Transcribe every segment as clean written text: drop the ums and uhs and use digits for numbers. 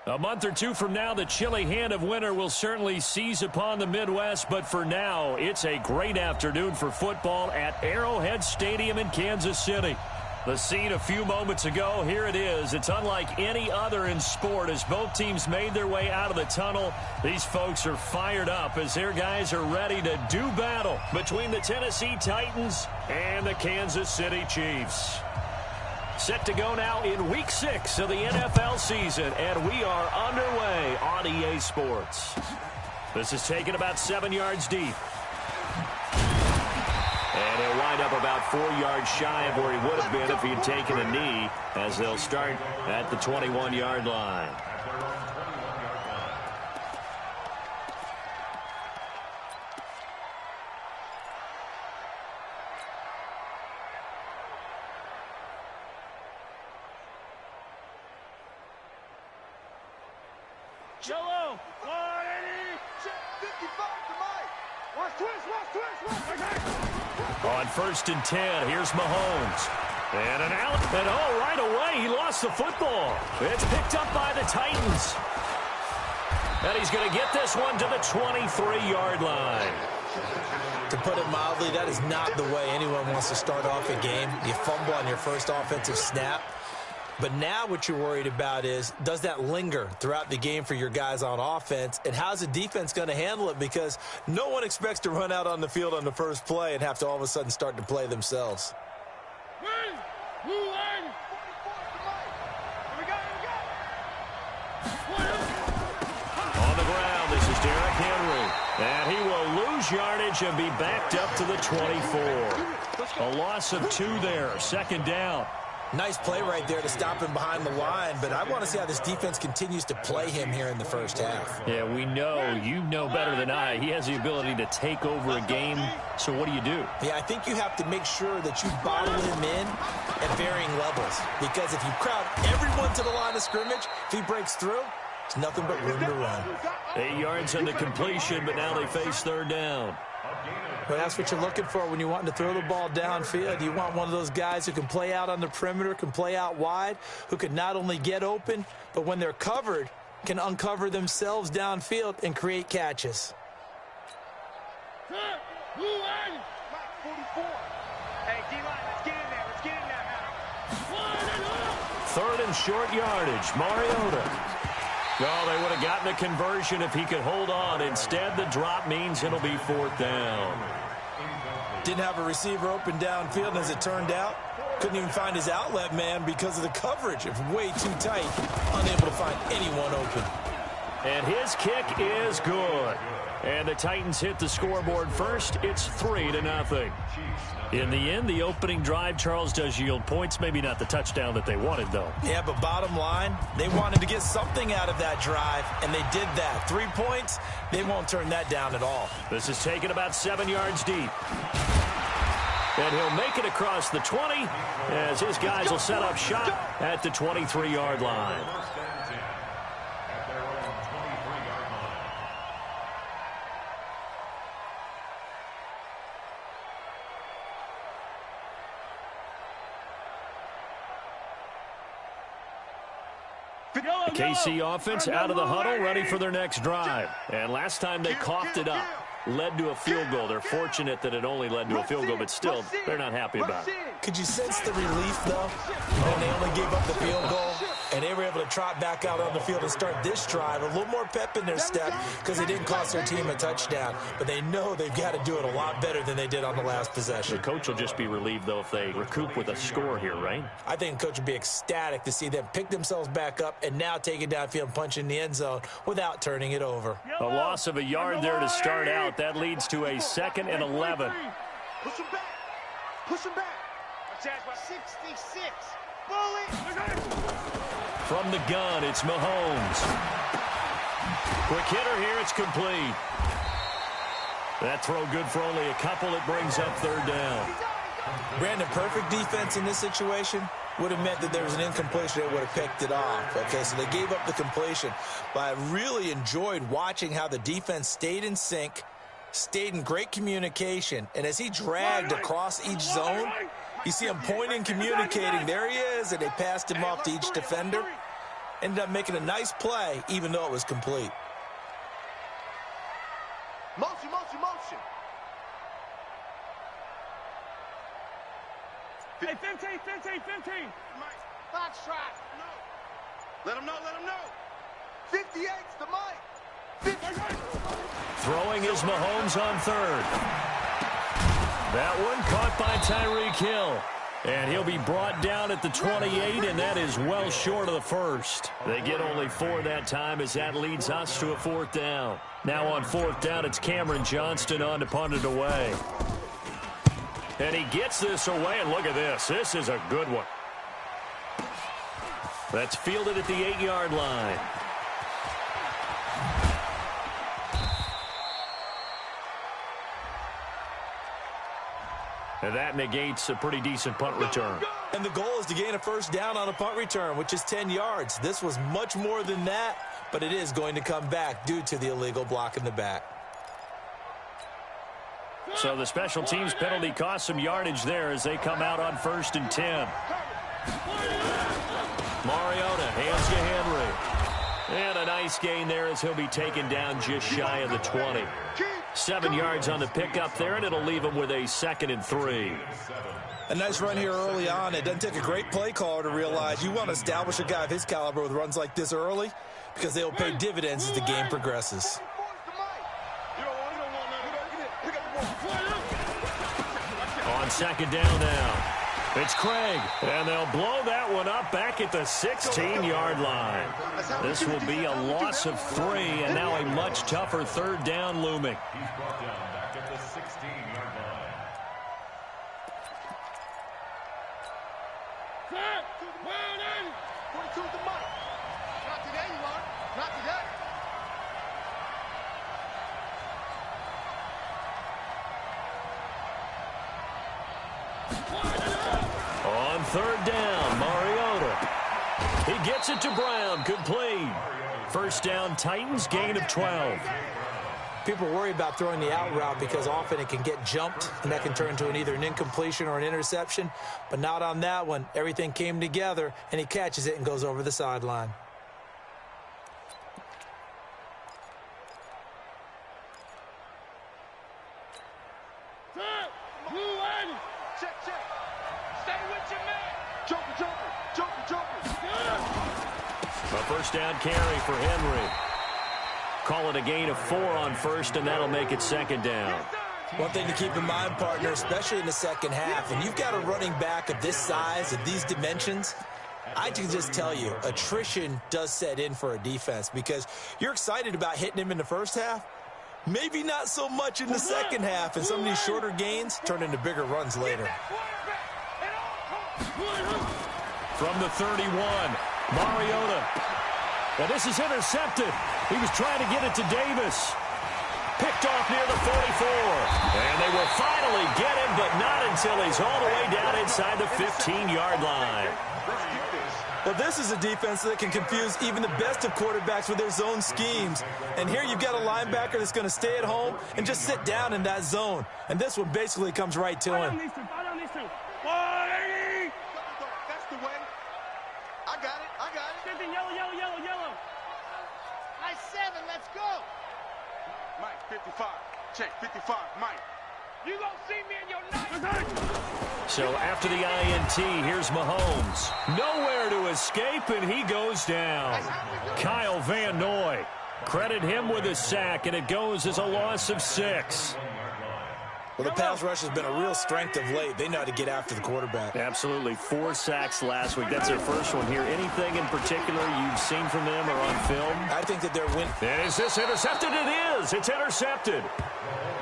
A month or two from now, the chilly hand of winter will certainly seize upon the Midwest, but for now, it's a great afternoon for football at Arrowhead Stadium in Kansas City. The scene a few moments ago, here it is. It's unlike any other in sport as both teams made their way out of the tunnel. These folks are fired up as their guys are ready to do battle between the Tennessee Titans and the Kansas City Chiefs. Set to go now in Week 6 of the NFL season, and we are underway on EA Sports. This is taken about 7 yards deep. And he'll wind up about 4 yards shy of where he would have been if he had taken a knee, as they'll start at the 21-yard line. Yellow, 180, 55 to Mike. Watch twist. On 1st and 10, here's Mahomes. And an out. And right away, he lost the football. It's picked up by the Titans. And he's going to get this one to the 23-yard line. To put it mildly, that is not the way anyone wants to start off a game. You fumble on your first offensive snap. But now what you're worried about is, does that linger throughout the game for your guys on offense? And how's the defense going to handle it? Because no one expects to run out on the field on the first play and have to all of a sudden start to play themselves. On the ground, this is Derrick Henry. And he will lose yardage and be backed up to the 24. A loss of 2 there, 2nd down. Nice play right there to stop him behind the line, but I want to see how this defense continues to play him here in the first half. Yeah, we know, you know better than I, he has the ability to take over a game, so what do you do? Yeah, I think you have to make sure that you bottle him in at varying levels, because if you crowd everyone to the line of scrimmage, if he breaks through, it's nothing but room to run. 8 yards on the completion, but now they face 3rd down. Well, that's what you're looking for when you want to throw the ball downfield. You want one of those guys who can play out on the perimeter, can play out wide, who can not only get open, but when they're covered, can uncover themselves downfield and create catches. Hey, D-line, let's get in there. Let's get in there now. 3rd and short yardage, Mariota. Oh, they would have gotten a conversion if he could hold on. Instead, the drop means it'll be 4th down. Didn't have a receiver open downfield, and as it turned out, couldn't even find his outlet man because of the coverage. It's way too tight, unable to find anyone open. And his kick is good. And the Titans hit the scoreboard first. It's 3-0. In the end, the opening drive, Charles, does yield points. Maybe not the touchdown that they wanted, though. Yeah, but bottom line, they wanted to get something out of that drive, and they did that. 3 points, they won't turn that down at all. This is taken about 7 yards deep. And he'll make it across the 20 as his guys will set up shop at the 23-yard line. KC offense out of the huddle, ready for their next drive. And last time they coughed it up, led to a field goal. They're fortunate that it only led to a field goal, but still, they're not happy about it. Could you sense the relief, though, when they only gave up the field goal? And they were able to trot back out on the field and start this drive. A little more pep in their step because it didn't cost their team a touchdown. But they know they've got to do it a lot better than they did on the last possession. The coach will just be relieved, though, if they recoup with a score here, right? I think the coach would be ecstatic to see them pick themselves back up and now take it downfield and punch in the end zone without turning it over. A loss of a yard there to start out. That leads to a 2nd and 11. Push him back. Push him back. 66. Bully. From the gun, it's Mahomes. Quick hitter here, it's complete. That throw good for only a couple. It brings up 3rd down. Brandon, perfect defense in this situation would have meant that there was an incompletion. They would have picked it off. Okay, so they gave up the completion. But I really enjoyed watching how the defense stayed in sync, stayed in great communication. And as he dragged across each zone, you see him pointing, communicating. There he is, and they passed him off to each defender. ended up making a nice play, even though it was complete. Motion, motion, motion. Hey, 15, 15, 15. Mike. Foxtrot. No. Let him know, let him know. 58's the Mike. 58. Throwing is Mahomes on third. That one caught by Tyreek Hill. And he'll be brought down at the 28, and that is well short of the first. They get only 4 that time as that leads us to a 4th down. Now on 4th down, it's Cameron Johnston on to punt it away. And he gets this away, and look at this. This is a good one. That's fielded at the 8-yard line. And that negates a pretty decent punt return. And the goal is to gain a first down on a punt return, which is 10 yards. This was much more than that, but it is going to come back due to the illegal block in the back. So the special teams penalty cost some yardage there as they come out on 1st and 10. Mariota hands to Henry. And a nice gain there as he'll be taken down just shy of the 20. 7 yards on the pickup there, and it'll leave him with a 2nd and 3. A nice run here early on. It doesn't take a great play caller to realize you want to establish a guy of his caliber with runs like this early because they will pay dividends as the game progresses. On 2nd down now. It's Craig, and they'll blow that one up back at the 16-yard line. This will be a loss of 3, and now a much tougher 3rd down looming. He's brought down back at the 16-yard line. Not today, you are. Not today. On 3rd down, Mariota. He gets it to Brown, complete. 1st down, Titans, gain of 12. People worry about throwing the out route because often it can get jumped, and that can turn into either an incompletion or an interception. But not on that one. Everything came together, and he catches it and goes over the sideline. Check, check. Stay with your man. Joker, joker, joker, joker. A 1st down carry for Henry. Call it a gain of 4 on 1st, and that'll make it 2nd down. One thing to keep in mind, partner, especially in the second half, when you've got a running back of this size, of these dimensions, I can just tell you, attrition does set in for a defense because you're excited about hitting him in the first half. Maybe not so much in the second half, and some of these shorter gains turn into bigger runs later. From the 31, Mariota. Well, this is intercepted. He was trying to get it to Davis. Picked off near the 44. And they will finally get him, but not until he's all the way down inside the 15-yard line. Well, this is a defense that can confuse even the best of quarterbacks with their zone schemes. And here you've got a linebacker that's going to stay at home and just sit down in that zone. And this one basically comes right to him. That's the way. I got it. I got it. Yellow, yellow, yellow, yellow. Nice 7. Let's go. Mike, 55. Check, 55. Mike. You gonna see me in your night. So after the INT, here's Mahomes. Nowhere to escape, and he goes down. Kyle Van Noy. Credit him with a sack, and it goes as a loss of 6. Well, the pass rush has been a real strength of late. They know how to get after the quarterback. Absolutely. 4 sacks last week. That's their first one here. Anything in particular you've seen from them or on film? I think that they're winning. And is this intercepted? It is. It's intercepted.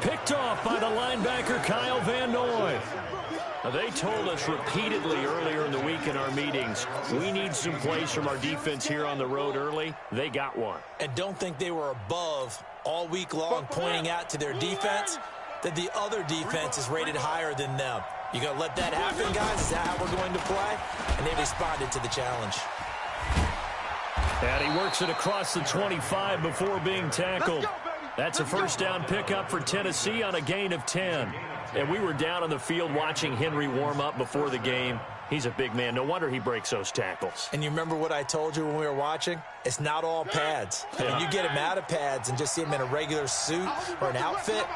Picked off by the linebacker, Kyle Van Noy. Now, they told us repeatedly earlier in the week in our meetings, we need some plays from our defense here on the road early. They got one. And don't think they were above all week long pointing out to their defense that the other defense is rated higher than them. You going to let that happen, guys? Is that how we're going to play? And they responded to the challenge. And he works it across the 25 before being tackled. That's a first down pickup for Tennessee on a gain of 10. And we were down on the field watching Henry warm up before the game. He's a big man. No wonder he breaks those tackles. And you remember what I told you when we were watching? It's not all pads. When you get him out of pads and just see him in a regular suit or an outfit,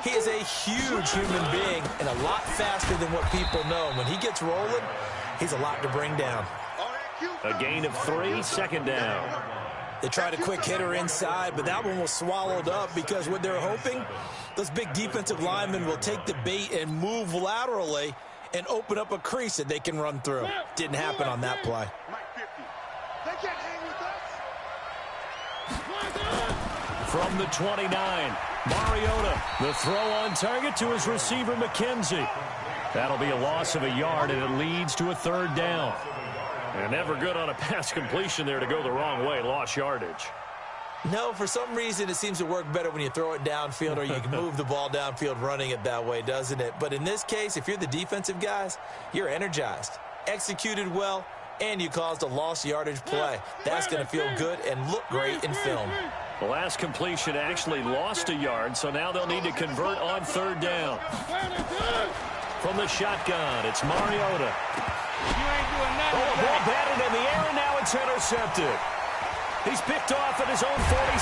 he is a huge human being and a lot faster than what people know. And when he gets rolling, he's a lot to bring down. A gain of 3, second down. They tried a quick hitter inside, but that one was swallowed up because what they're hoping, those big defensive linemen will take the bait and move laterally and open up a crease that they can run through. Didn't happen on that play. They can't hang with us. From the 29, Mariota, the throw on target to his receiver, McKenzie. That'll be a loss of a yard, and it leads to a third down. And never good on a pass completion there to go the wrong way. Lost yardage. No, for some reason it seems to work better when you throw it downfield or you can move the ball downfield running it that way, doesn't it? But in this case, if you're the defensive guys, you're energized, executed well, and you caused a lost yardage play. That's going to feel good and look great in film. The last completion actually lost a yard, so now they'll need to convert on third down. From the shotgun, it's Mariota. Oh, the ball batted in the air, and now it's intercepted. He's picked off at his own 46.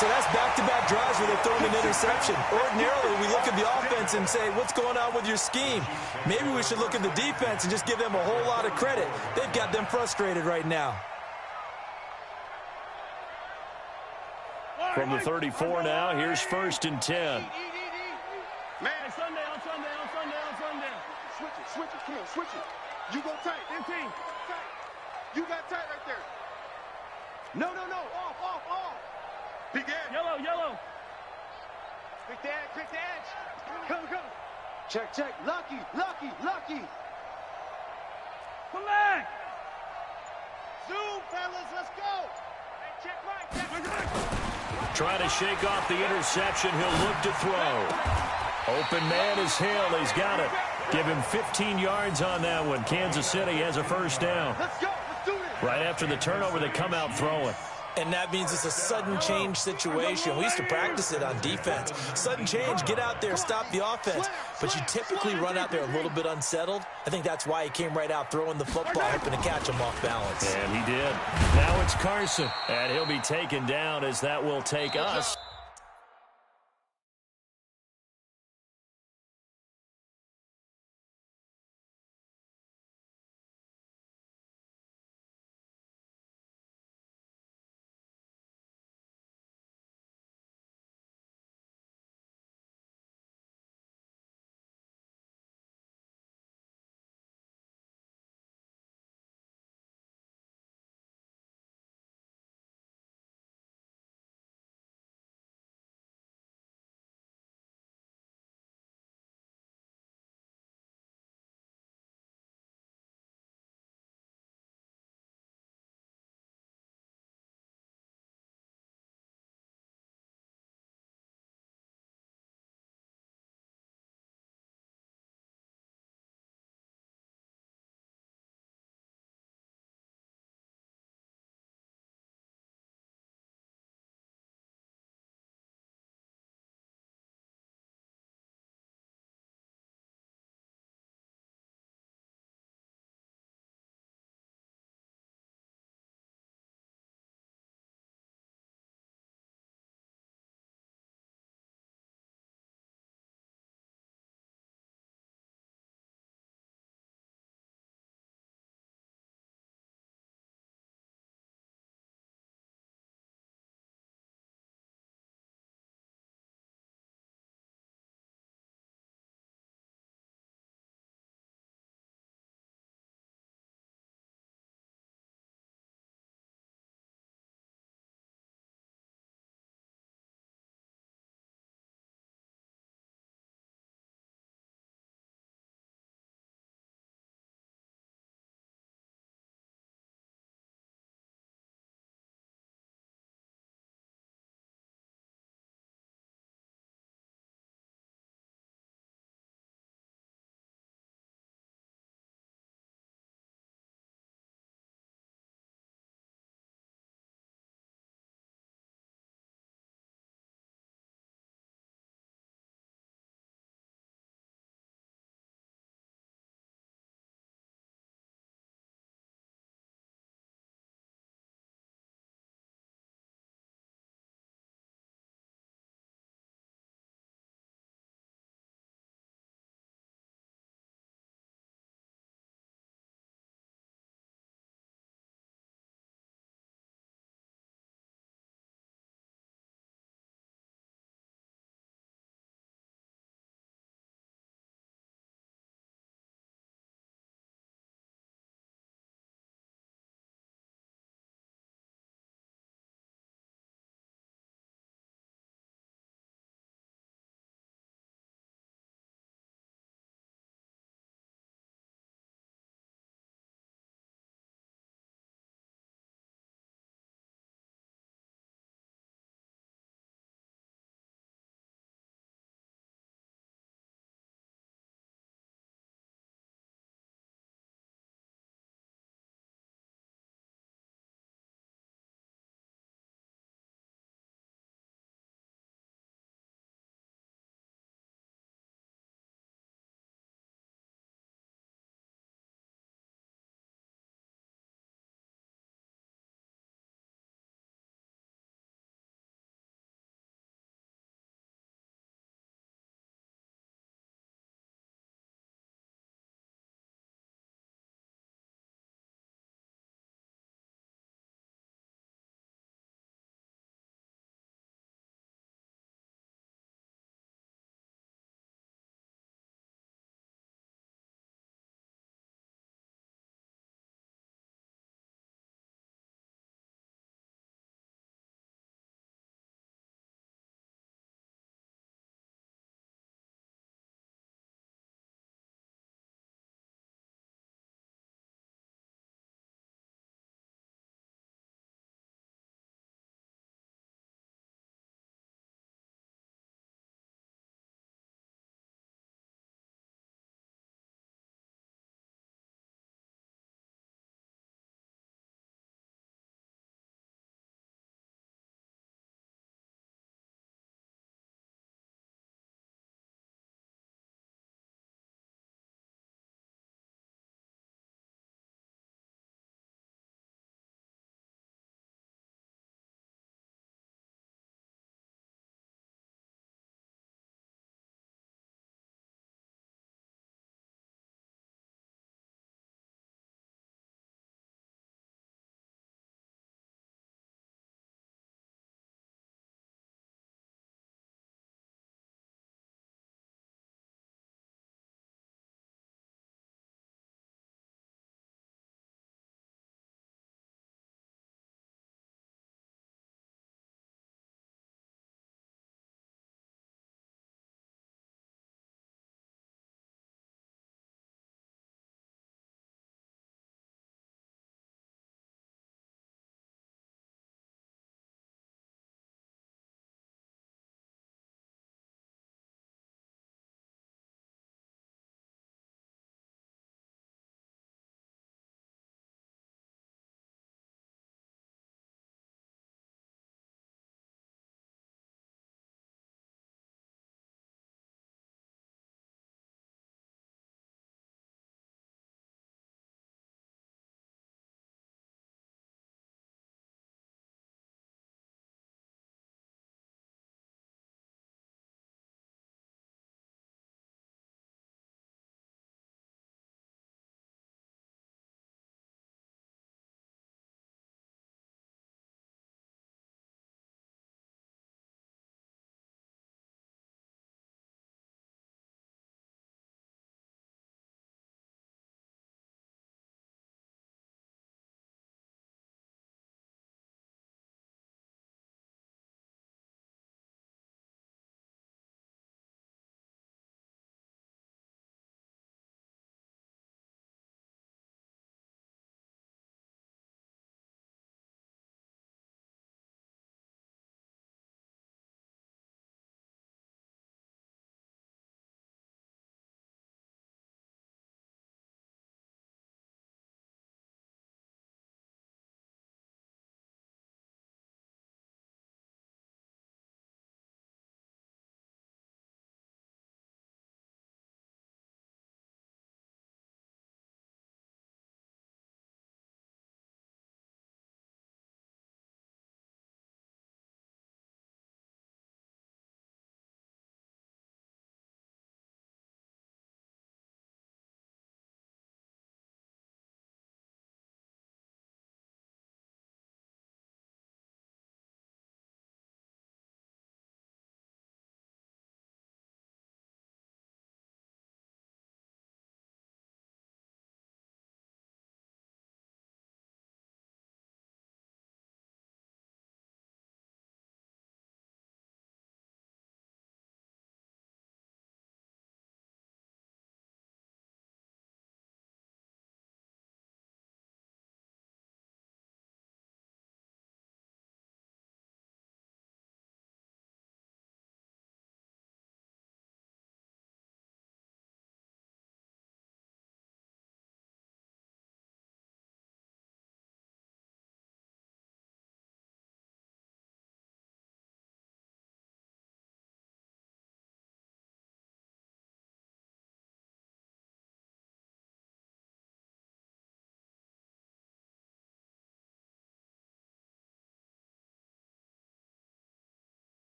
So that's back-to-back drives where they're throwing an interception. Ordinarily, we look at the offense and say, what's going on with your scheme? Maybe we should look at the defense and just give them a whole lot of credit. They've got them frustrated right now. From the 34 now, here's 1st and 10. Man, Sunday. Switch it. Come on, switch it. You go tight. 15. You got tight right there. No. Off. Big edge. Yellow. Quick the edge. Come. Check. Lucky. Come back. Zoom, fellas, let's go. Hey, check right. Trying to shake off the interception. He'll look to throw. Open man is Hill. He's got it. Give him 15 yards on that one. Kansas City has a first down. Let's go. Let's do this. Right after the turnover, they come out throwing. And that means it's a sudden change situation. We used to practice it on defense. Sudden change, get out there, stop the offense. But you typically run out there a little bit unsettled. I think that's why he came right out throwing the football, hoping to catch him off balance. And he did. Now it's Carson. And he'll be taken down as that will take us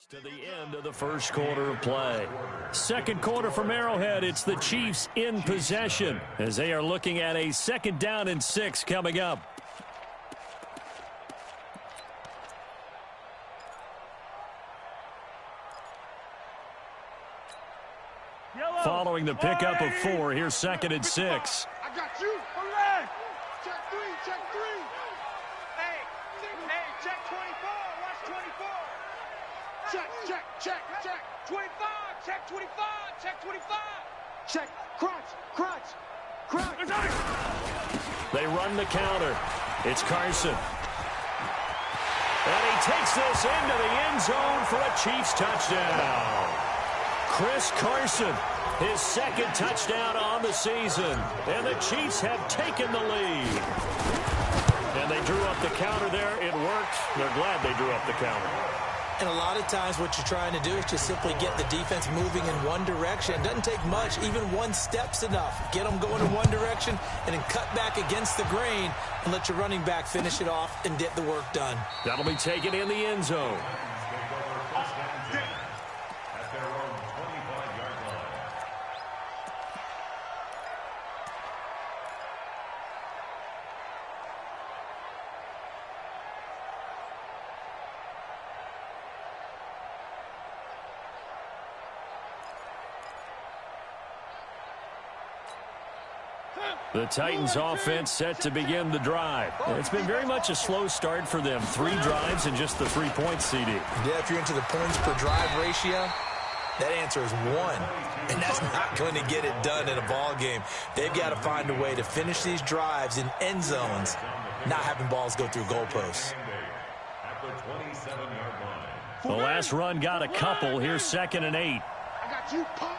To the end of the first quarter of play. Second quarter from Arrowhead, it's the Chiefs in possession as they are looking at a 2nd down and 6 coming up. Following the pickup of 4, here's 2nd and 6. I got you. Check 3, check 3. Hey, check 24. Watch 24. Check. 25. Check 25. Check 25. Check. Crunch. They run the counter. It's Carson. And he takes this into the end zone for a Chiefs touchdown. Chris Carson, his 2nd touchdown on the season. And the Chiefs have taken the lead. And they drew up the counter there. It worked. They're glad they drew up the counter. And a lot of times what you're trying to do is just simply get the defense moving in one direction. It doesn't take much. Even one step's enough. Get them going in one direction and then cut back against the grain and let your running back finish it off and get the work done. That'll be taken in the end zone. The Titans offense set to begin the drive. It's been very much a slow start for them. 3 drives and just the 3 points, CD. Yeah, if you're into the points per drive ratio, that answer is 1. And that's not going to get it done in a ball game. They've got to find a way to finish these drives in end zones, not having balls go through goalposts. The last run got a couple. Here's 2nd and 8. I got you, Pop.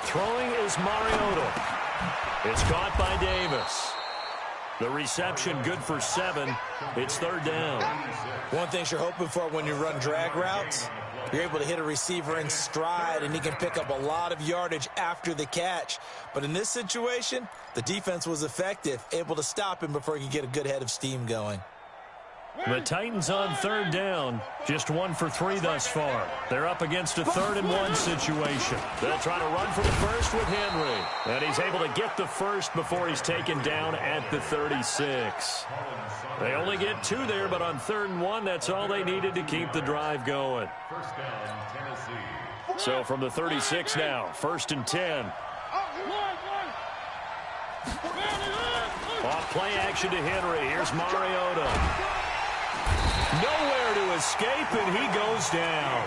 Throwing is Mariota. It's caught by Davis. The reception good for 7. It's 3rd down. One thing you're hoping for when you run drag routes, you're able to hit a receiver in stride, and he can pick up a lot of yardage after the catch. But in this situation, the defense was effective, able to stop him before he could get a good head of steam going. The Titans on 3rd down, just 1 for 3 thus far. They're up against a 3rd and 1 situation. They'll try to run for the first with Henry. And he's able to get the first before he's taken down at the 36. They only get 2 there, but on 3rd and 1, that's all they needed to keep the drive going. So from the 36 now, 1st and 10. Off play action to Henry. Here's Mariota. Nowhere to escape, and he goes down.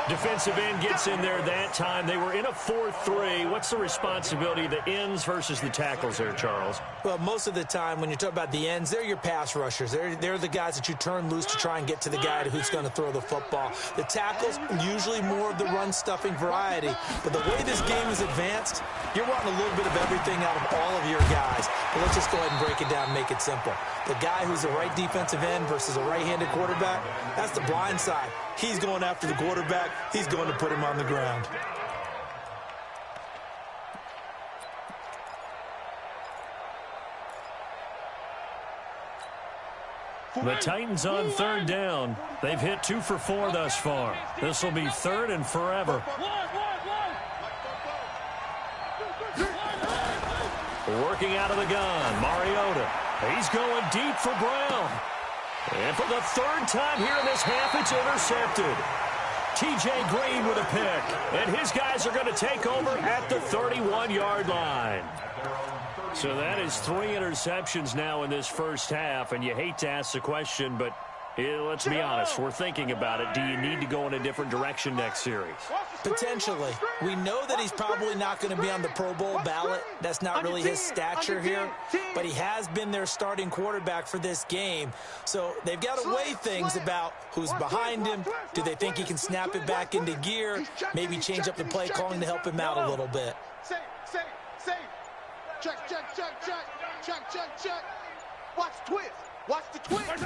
Defensive end gets in there that time. They were in a 4-3. What's the responsibility of the ends versus the tackles there, Charles? Well, most of the time when you talk about the ends, they're your pass rushers. They're the guys that you turn loose to try and get to the guy who's going to throw the football. The tackles, usually more of the run-stuffing variety. But the way this game is advanced, you're wanting a little bit of everything out of all of your guys. But let's just go ahead and break it down and make it simple. The guy who's the right defensive end versus a right-handed quarterback, that's the blind side. He's going after the quarterback. He's going to put him on the ground. The Titans on 3rd down. They've hit 2 for 4 thus far. This will be 3rd and forever. Working out of the gun, Mariota. He's going deep for Brown. And for the 3rd time here in this half, it's intercepted. T.J. Green with a pick. And his guys are going to take over at the 31-yard line. So that is 3 interceptions now in this first half. And you hate to ask the question, but let's be honest. We're thinking about it. Do you need to go in a different direction next series? Potentially. We know that he's probably not going to be on the Pro Bowl ballot. That's not really his stature here. But he has been their starting quarterback for this game. So they've got to weigh things about who's behind him. Do they think he can snap it back into gear? Maybe change up the play calling to help him out a little bit. Check. Watch the twist. Watch the twist.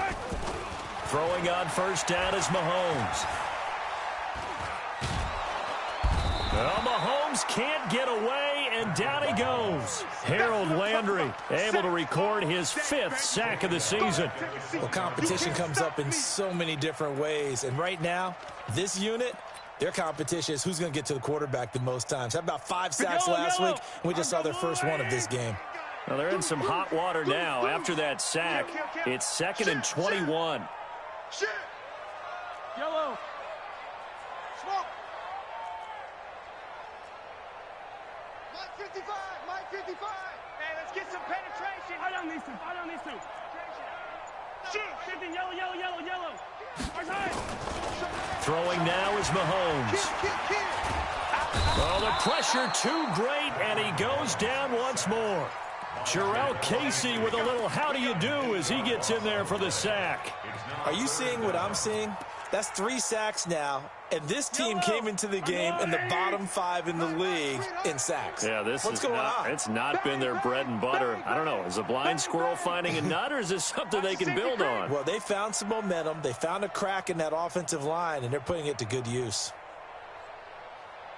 Throwing on 1st down is Mahomes. Well, Mahomes can't get away, and down he goes. Harold Landry able to record his 5th sack of the season. Well, competition comes up in so many different ways. And right now, this unit, their competition is who's going to get to the quarterback the most times. How about 5 sacks last week? We just saw their first one of this game. Well, they're in some hot water now. After that sack, it's 2nd and 21. Yellow. Smoke. Mike 55. Mike 55. Hey, let's get some penetration. I don't need to. Shoot. 15, yellow. Okay. Throwing now is Mahomes. Oh, the pressure too great, and he goes down once more. Jarrell Casey with a little how do you do as he gets in there for the sack. Are you seeing what I'm seeing? That's 3 sacks now, and this team came into the game in the bottom 5 in the league in sacks. Yeah, it's not been their bread and butter. I don't know, is a blind squirrel finding a nut, or is this something they can build on? Well, they found some momentum. They found a crack in that offensive line, and they're putting it to good use.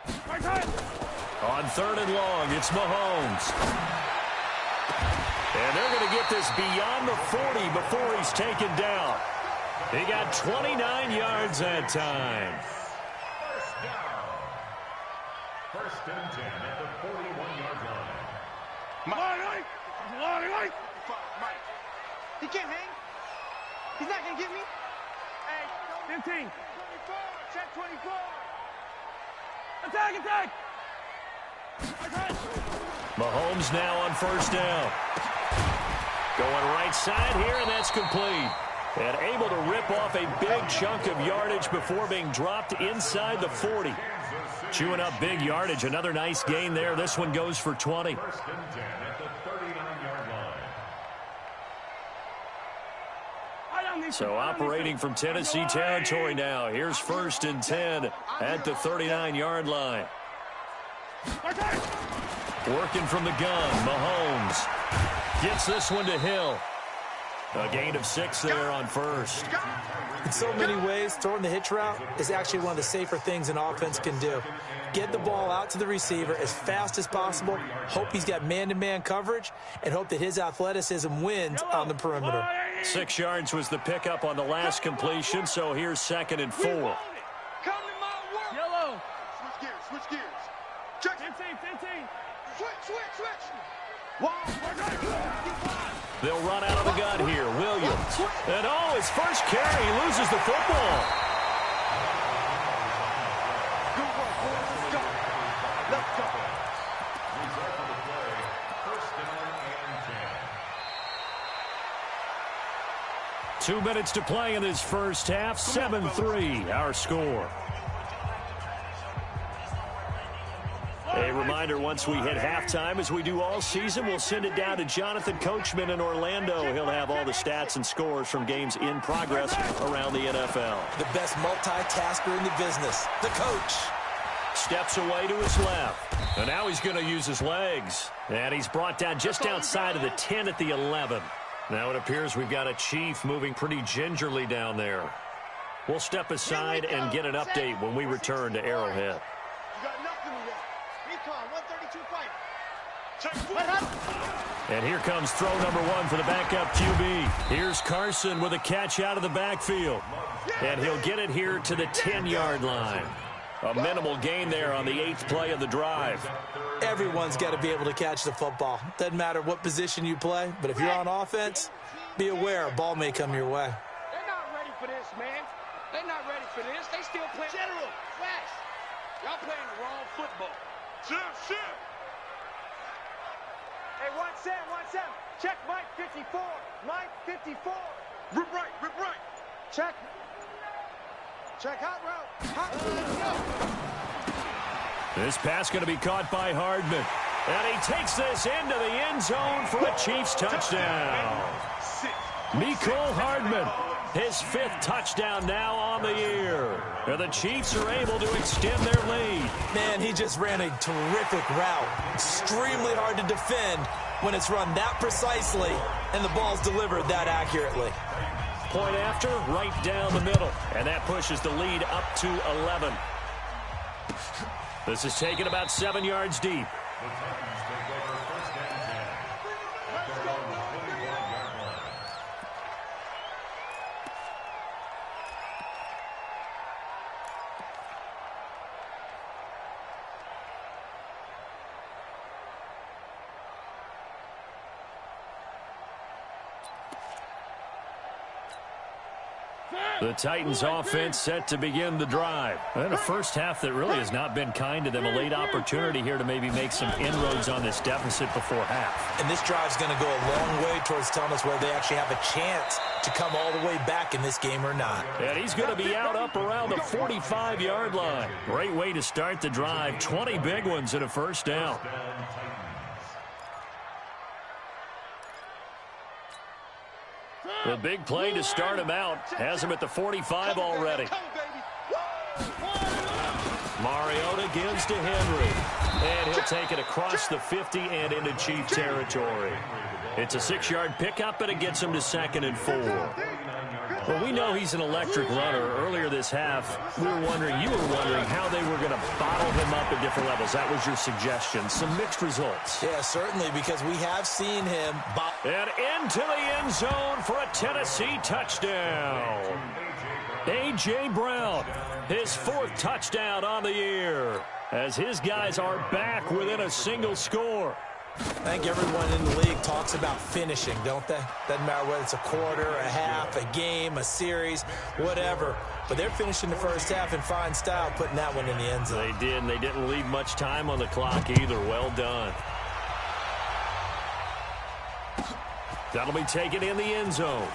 On 3rd and long, it's Mahomes. And they're going to get this beyond the 40 before he's taken down. He got 29 yards that time. First and 10 at the 41-yard line. Mike. He can't hang. He's not going to get me. Hey, 15. 24. Check 24. Attack. Mahomes now on 1st down. Going right side here, and that's complete. And able to rip off a big chunk of yardage before being dropped inside the 40. Chewing up big yardage. Another nice gain there. This one goes for 20. First and 10 at the 39-yard line. So operating from Tennessee territory now. Here's 1st and 10 at the 39-yard line. Working from the gun, Mahomes gets this one to Hill. A gain of 6 there on 1st. In so many ways, throwing the hitch route is actually one of the safer things an offense can do. Get the ball out to the receiver as fast as possible, hope he's got man-to-man coverage, and hope that his athleticism wins on the perimeter. 6 yards was the pickup on the last completion, so here's 2nd and 4. Come to my work. Yellow. Switch gears. Check. 15. Switch. Wow. They'll run out of the gun here. Williams. And his first carry, he loses the football. Good work, boys. Let's go. Result of the play, 1st down and 10. 2 minutes to play in this first half. 7-3 our score. A reminder, once we hit halftime, as we do all season, we'll send it down to Jonathan Coachman in Orlando. He'll have all the stats and scores from games in progress around the NFL. The best multitasker in the business, the coach. Steps away to his left. And now he's going to use his legs. And he's brought down just outside of the 10 at the 11. Now it appears we've got a Chief moving pretty gingerly down there. We'll step aside and get an update when we return to Arrowhead. You got nothing to watch. Recon, 132 fight. And here comes throw number 1 for the backup QB. Here's Carson with a catch out of the backfield. And he'll get it here to the 10-yard line. A minimal gain there on the 8th play of the drive. Everyone's got to be able to catch the football. Doesn't matter what position you play, but if you're on offense, be aware a ball may come your way. They're not ready for this, man. They're not ready for this. They still play. General, flash. Y'all playing the wrong football. Shit. Hey, 1-7. Check Mike 54. Mike 54. Rip right. Check hot route. Let's go. This pass going to be caught by Hardman. And he takes this into the end zone for a Chiefs touchdown. Mecole Hardman, his 5th touchdown now on the year. And the Chiefs are able to extend their lead. Man, he just ran a terrific route. Extremely hard to defend when it's run that precisely and the ball's delivered that accurately. Point after, right down the middle. And that pushes the lead up to 11. This is taken about 7 yards deep. The Titans The Titans offense set to begin the drive. And a first half that really has not been kind to them. A late opportunity here to maybe make some inroads on this deficit before half. And this drive's going to go a long way towards telling us whether they actually have a chance to come all the way back in this game or not. And he's going to be out up around the 45-yard line. Great way to start the drive. 20 big ones and a first down. The big play to start him out has him at the 45 already. Mariota gives to Henry. And he'll take it across the 50 and into Chief territory. It's a 6-yard pickup, and it gets him to 2nd and 4. Well, we know he's an electric runner. Earlier this half, you were wondering how they were going to bottle him up at different levels. That was your suggestion. Some mixed results. Yeah, certainly, because we have seen him. And into the end zone for a Tennessee touchdown. A.J. Brown, his 4th touchdown on the year, as his guys are back within a single score. I think everyone in the league talks about finishing, don't they? Doesn't matter whether it's a quarter, a half, a game, a series, whatever. But they're finishing the first half in fine style, putting that one in the end zone. They did, and they didn't leave much time on the clock either. Well done. That'll be taken in the end zone.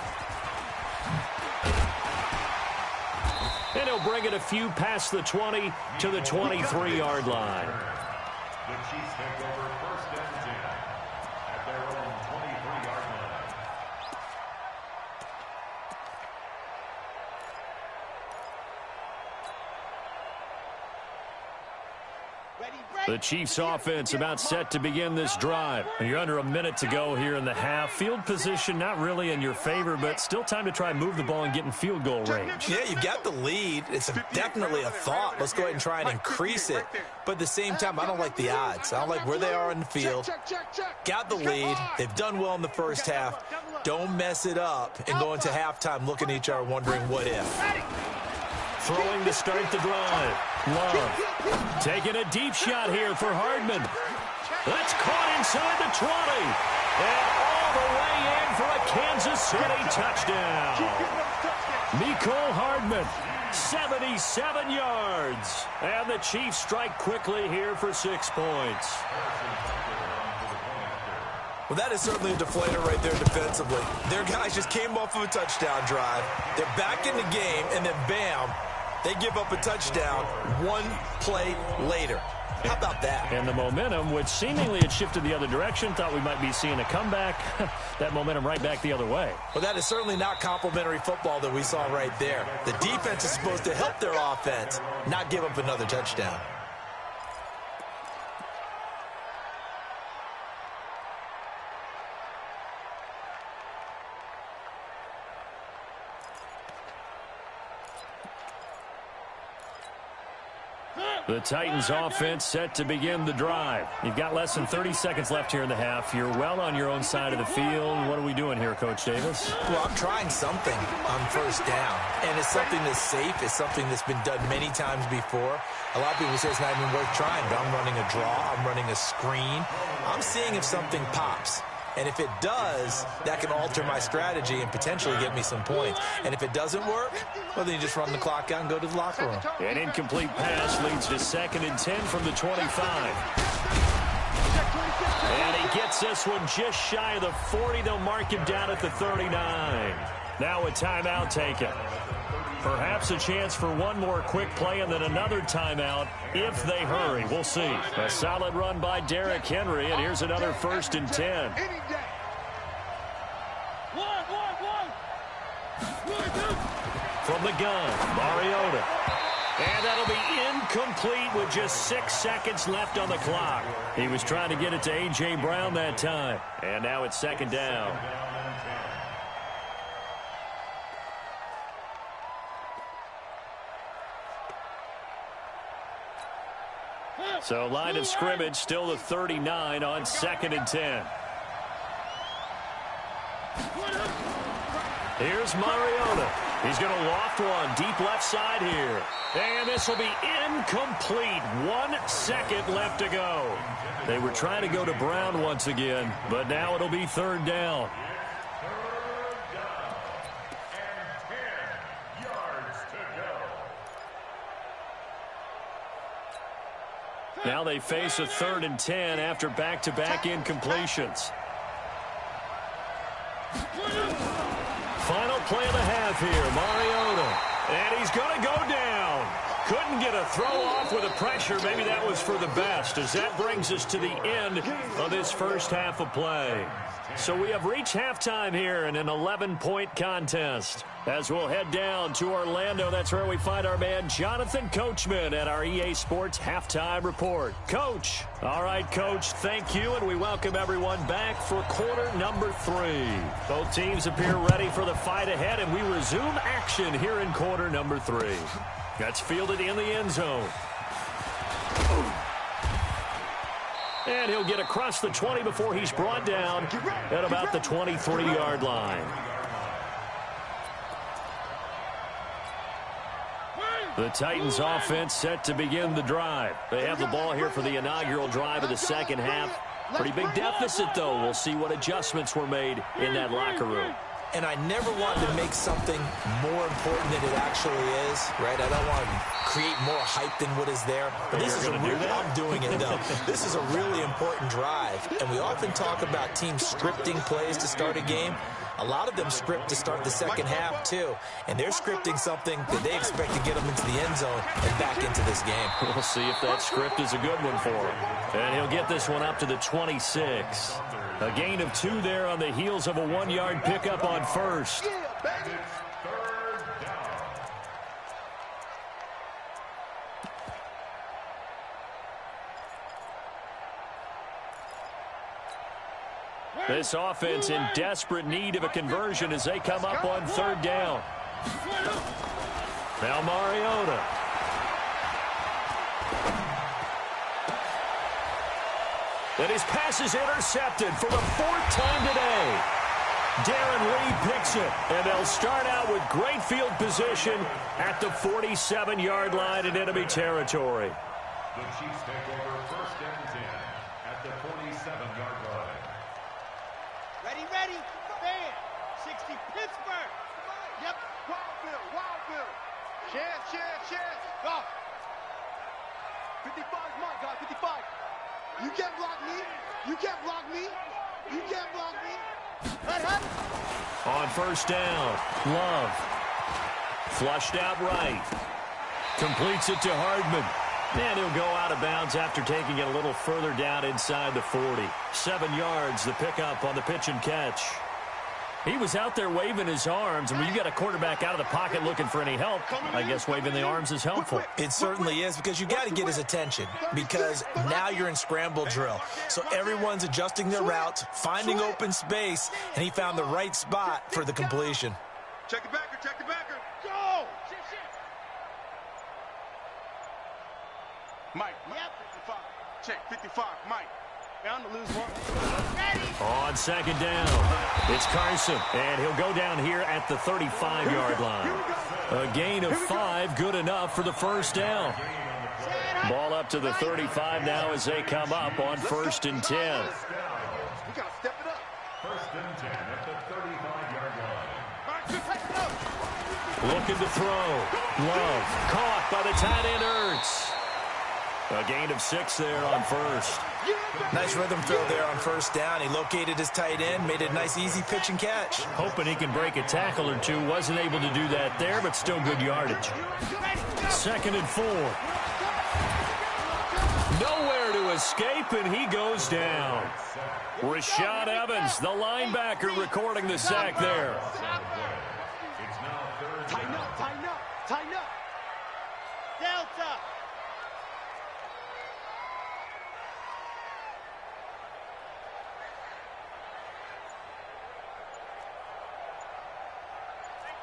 And he'll bring it a few past the 20 to the 23-yard line. The Chiefs take over 1st and 10 at their own 23-yard line. The Chiefs offense about set to begin this drive. You're under a minute to go here in the half. Field position not really in your favor, but still time to try and move the ball and get in field goal range. Yeah, you've got the lead. It's definitely a thought. Let's go ahead and try and increase it. But at the same time, I don't like the odds. I don't like where they are in the field. Got the lead. They've done well in the first half. Don't mess it up and go into halftime looking at each other wondering what if. Throwing to start the drive. Love taking a deep shot here for Hardman. That's caught inside the 20. And all the way in for a Kansas City touchdown. Mecole Hardman, 77 yards. And the Chiefs strike quickly here for 6 points. Well, that is certainly a deflator right there defensively. Their guys just came off of a touchdown drive. They're back in the game, and then bam, they give up a touchdown 1 play later. How about that? And the momentum, which seemingly had shifted the other direction, thought we might be seeing a comeback. That momentum right back the other way. Well, that is certainly not complimentary football that we saw right there. The defense is supposed to help their offense, not give up another touchdown. The Titans offense set to begin the drive. You've got less than 30 seconds left here in the half. You're well on your own side of the field. What are we doing here, Coach Davis? Well, I'm trying something on first down. And it's something that's safe. It's something that's been done many times before. A lot of people say it's not even worth trying, but I'm running a draw. I'm running a screen. I'm seeing if something pops. And if it does, that can alter my strategy and potentially get me some points. And if it doesn't work, well, then you just run the clock out and go to the locker room. An incomplete pass leads to 2nd and 10 from the 25. And he gets this one just shy of the 40. They'll mark him down at the 39. Now a timeout taken. Perhaps a chance for one more quick play and then another timeout if they hurry. We'll see. A solid run by Derrick Henry, and here's another 1st and 10. From the gun, Mariota. And that'll be incomplete with just 6 seconds left on the clock. He was trying to get it to A.J. Brown that time. And now it's 2nd down. So line of scrimmage still the 39 on 2nd and 10. Here's Mariota. He's going to loft one deep left side here. And this will be incomplete. 1 second left to go. They were trying to go to Brown once again, but now it'll be 3rd down. Now they face a 3rd and 10 after back-to-back incompletions. Final play of the half here, Mariota. And he's going to go down. Couldn't get a throw off with the pressure. Maybe that was for the best, as that brings us to the end of this first half of play. So we have reached halftime here in an 11-point contest. As we'll head down to Orlando, that's where we find our man Jonathan Coachman at our EA Sports Halftime Report. Coach. All right, Coach, thank you, and we welcome everyone back for quarter number 3. Both teams appear ready for the fight ahead, and we resume action here in quarter number 3. That's fielded in the end zone. And he'll get across the 20 before he's brought down at about the 23-yard line. The Titans offense set to begin the drive. They have the ball here for the inaugural drive of the second half. Pretty big deficit, though. We'll see what adjustments were made in that locker room. And I never wanted to make something more important than it actually is, right? I don't want to create more hype than what is there. But this is a really, I'm doing it, though. This is a really important drive. And we often talk about teams scripting plays to start a game. A lot of them script to start the second half, too. And they're scripting something that they expect to get them into the end zone and back into this game. We'll see if that script is a good one for him. And he'll get this one up to the 26. A gain of 2 there on the heels of a 1-yard pickup on first. This offense in desperate need of a conversion as they come up on 3rd down. Now Mariota. And his pass is intercepted for the 4th time today. Darren Lee picks it, and they'll start out with great field position at the 47-yard line in enemy territory. The Chiefs take over 1st and 10 at the 47-yard line. Ready, stand. 60, Pittsburgh. Yep, Wildville. Chance. Go. 55 is my guy, 55. You can't block me. On 1st down, Love. Flushed out right. Completes it to Hardman. And he'll go out of bounds after taking it a little further down inside the 40. 7 yards, the pickup on the pitch and catch. He was out there waving his arms, and when you got a quarterback out of the pocket looking for any help, I guess waving the arms is helpful. It certainly is, because you got to get his attention, because now you're in scramble drill. So everyone's adjusting their routes, finding open space, and he found the right spot for the completion. Check the backer. Go. Mike. Yep. 55. Check 55. Mike. Bound to lose one. Ready. On 2nd down, it's Carson, and he'll go down here at the 35-yard line. A gain of 5, good enough for the 1st down. Ball up to the 35 now as they come up on 1st and 10. We got to step it up. 1st and 10 at the 35-yard line. Looking to throw. Love caught by the tight end Ertz. A gain of 6 there on 1st. Nice rhythm throw there on 1st down. He located his tight end, made a nice easy pitch and catch. Hoping he can break a tackle or two. Wasn't able to do that there, but still good yardage. 2nd and 4. Nowhere to escape, and he goes down. Rashad Evans, the linebacker, recording the sack there. It's now 3rd Tighten up. Delta.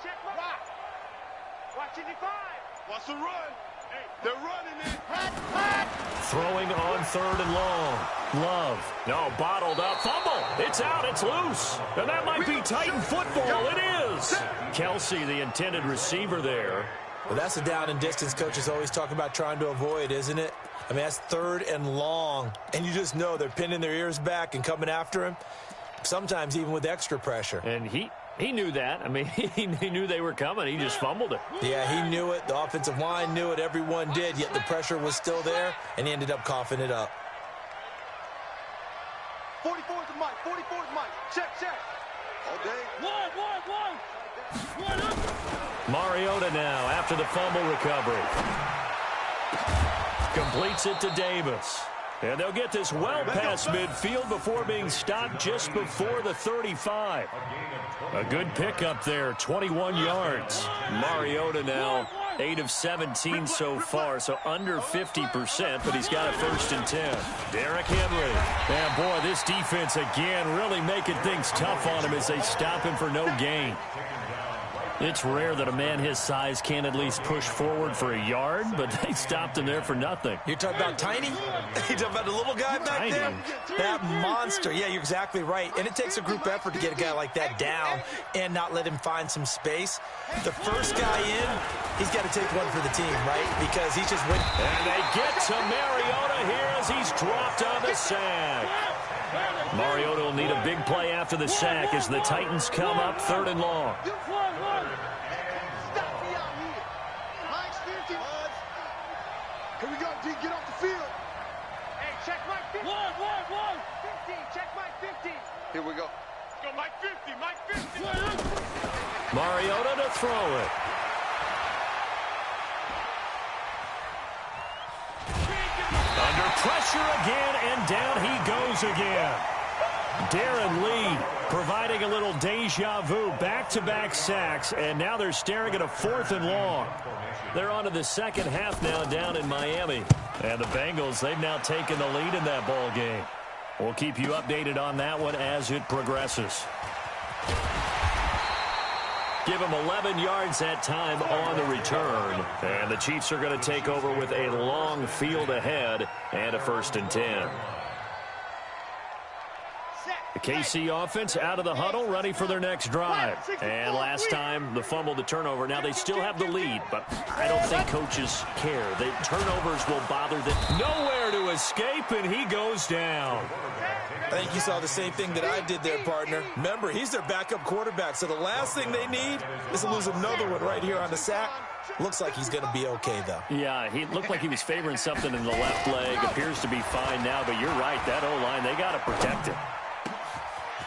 Check Watch 55. What's the run? Hey, they're running it. Hot. Throwing on 3rd and long. Love. No, bottled up. Fumble. It's out. It's loose. And that might be Titan football. It is. Kelsey, the intended receiver there. Well, that's the down and distance coaches always talk about trying to avoid, isn't it? I mean, that's 3rd and long. And you just know they're pinning their ears back and coming after him. Sometimes even with extra pressure. And He knew that. I mean, he knew they were coming. He just fumbled it. Yeah, he knew it. The offensive line knew it. Everyone did, yet the pressure was still there, and he ended up coughing it up. 44 is Mike. 44 is Mike. Check. All day. One. Mariota now after the fumble recovery. Completes it to Davis. And they'll get this well past midfield before being stopped just before the 35. A good pickup there, 21 yards. Mariota now 8 of 17 so far, so under 50%, but he's got a 1st and 10. Derrick Henry. And boy, this defense again really making things tough on him as they stop him for no gain. It's rare that a man his size can't at least push forward for a yard, but they stopped him there for nothing. You're talking about Tiny? You're talking about the little guy back there? That monster. Yeah, you're exactly right. And it takes a group effort to get a guy like that down and not let him find some space. The first guy in, he's got to take one for the team, right? Because he's just winning. And they get to Mariota here as he's dropped on the sack. Mariota will need a big play after the sack as the Titans come up 3rd and long. Here we go, D. Get off the field. Hey, check Mike 50. One. 50. Check Mike 50. Here we go. Go Mike 50. Mike 50. Mariota to throw it. Under pressure again, and down he goes again. Darren Lee providing a little deja vu, back-to-back sacks, and now they're staring at a 4th and long. They're on to the second half now down in Miami. And the Bengals, they've now taken the lead in that ball game. We'll keep you updated on that one as it progresses. Give them 11 yards that time on the return. And the Chiefs are going to take over with a long field ahead and a 1st and 10. The KC offense out of the huddle, ready for their next drive. And last time, the fumble, the turnover. Now they still have the lead, but I don't think coaches care. The turnovers will bother them. Nowhere to escape, and he goes down. I think you saw the same thing that I did there, partner. Remember, he's their backup quarterback, so the last thing they need is to lose another one right here on the sack. Looks like he's going to be okay, though. Yeah, he looked like he was favoring something in the left leg. Appears to be fine now, but you're right. That O-line, they got to protect it.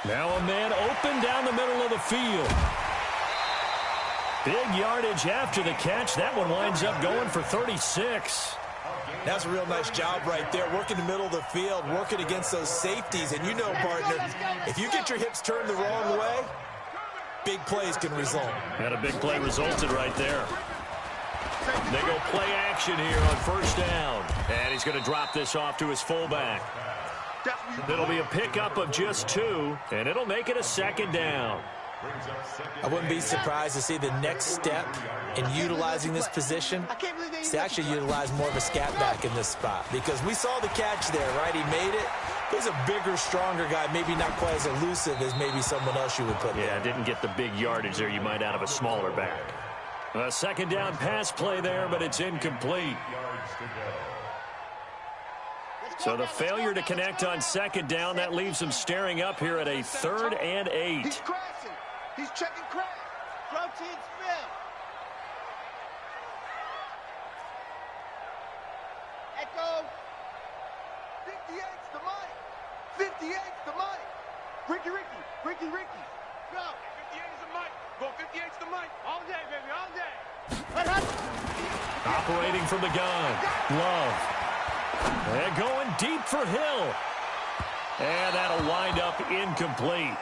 Now a man open down the middle of the field. Big yardage after the catch. That one winds up going for 36. That's a real nice job right there, working the middle of the field, working against those safeties. And you know, partner, if you get your hips turned the wrong way, big plays can result. And a big play resulted right there. They go play action here on 1st down. And he's going to drop this off to his fullback. It'll be a pickup of just 2, and it'll make it a 2nd down. I wouldn't be surprised to see the next step in utilizing this position is to actually utilize more of a scat back in this spot, because we saw the catch there, right? He made it. He's a bigger, stronger guy, maybe not quite as elusive as maybe someone else you would put there. Yeah, didn't get the big yardage there you might out of a smaller back. A 2nd down pass play there, but it's incomplete. So the failure to connect on 2nd down, that leaves him staring up here at a 3rd and 8. He's crashing. He's checking crash. Protein spill. Echo. 58's the Mike. 58's the Mike. Ricky. Go. 58 is the Mike. Go 58's the Mike. All day, baby, all day. Operating from the gun. Love. And going deep for Hill. And that'll wind up incomplete.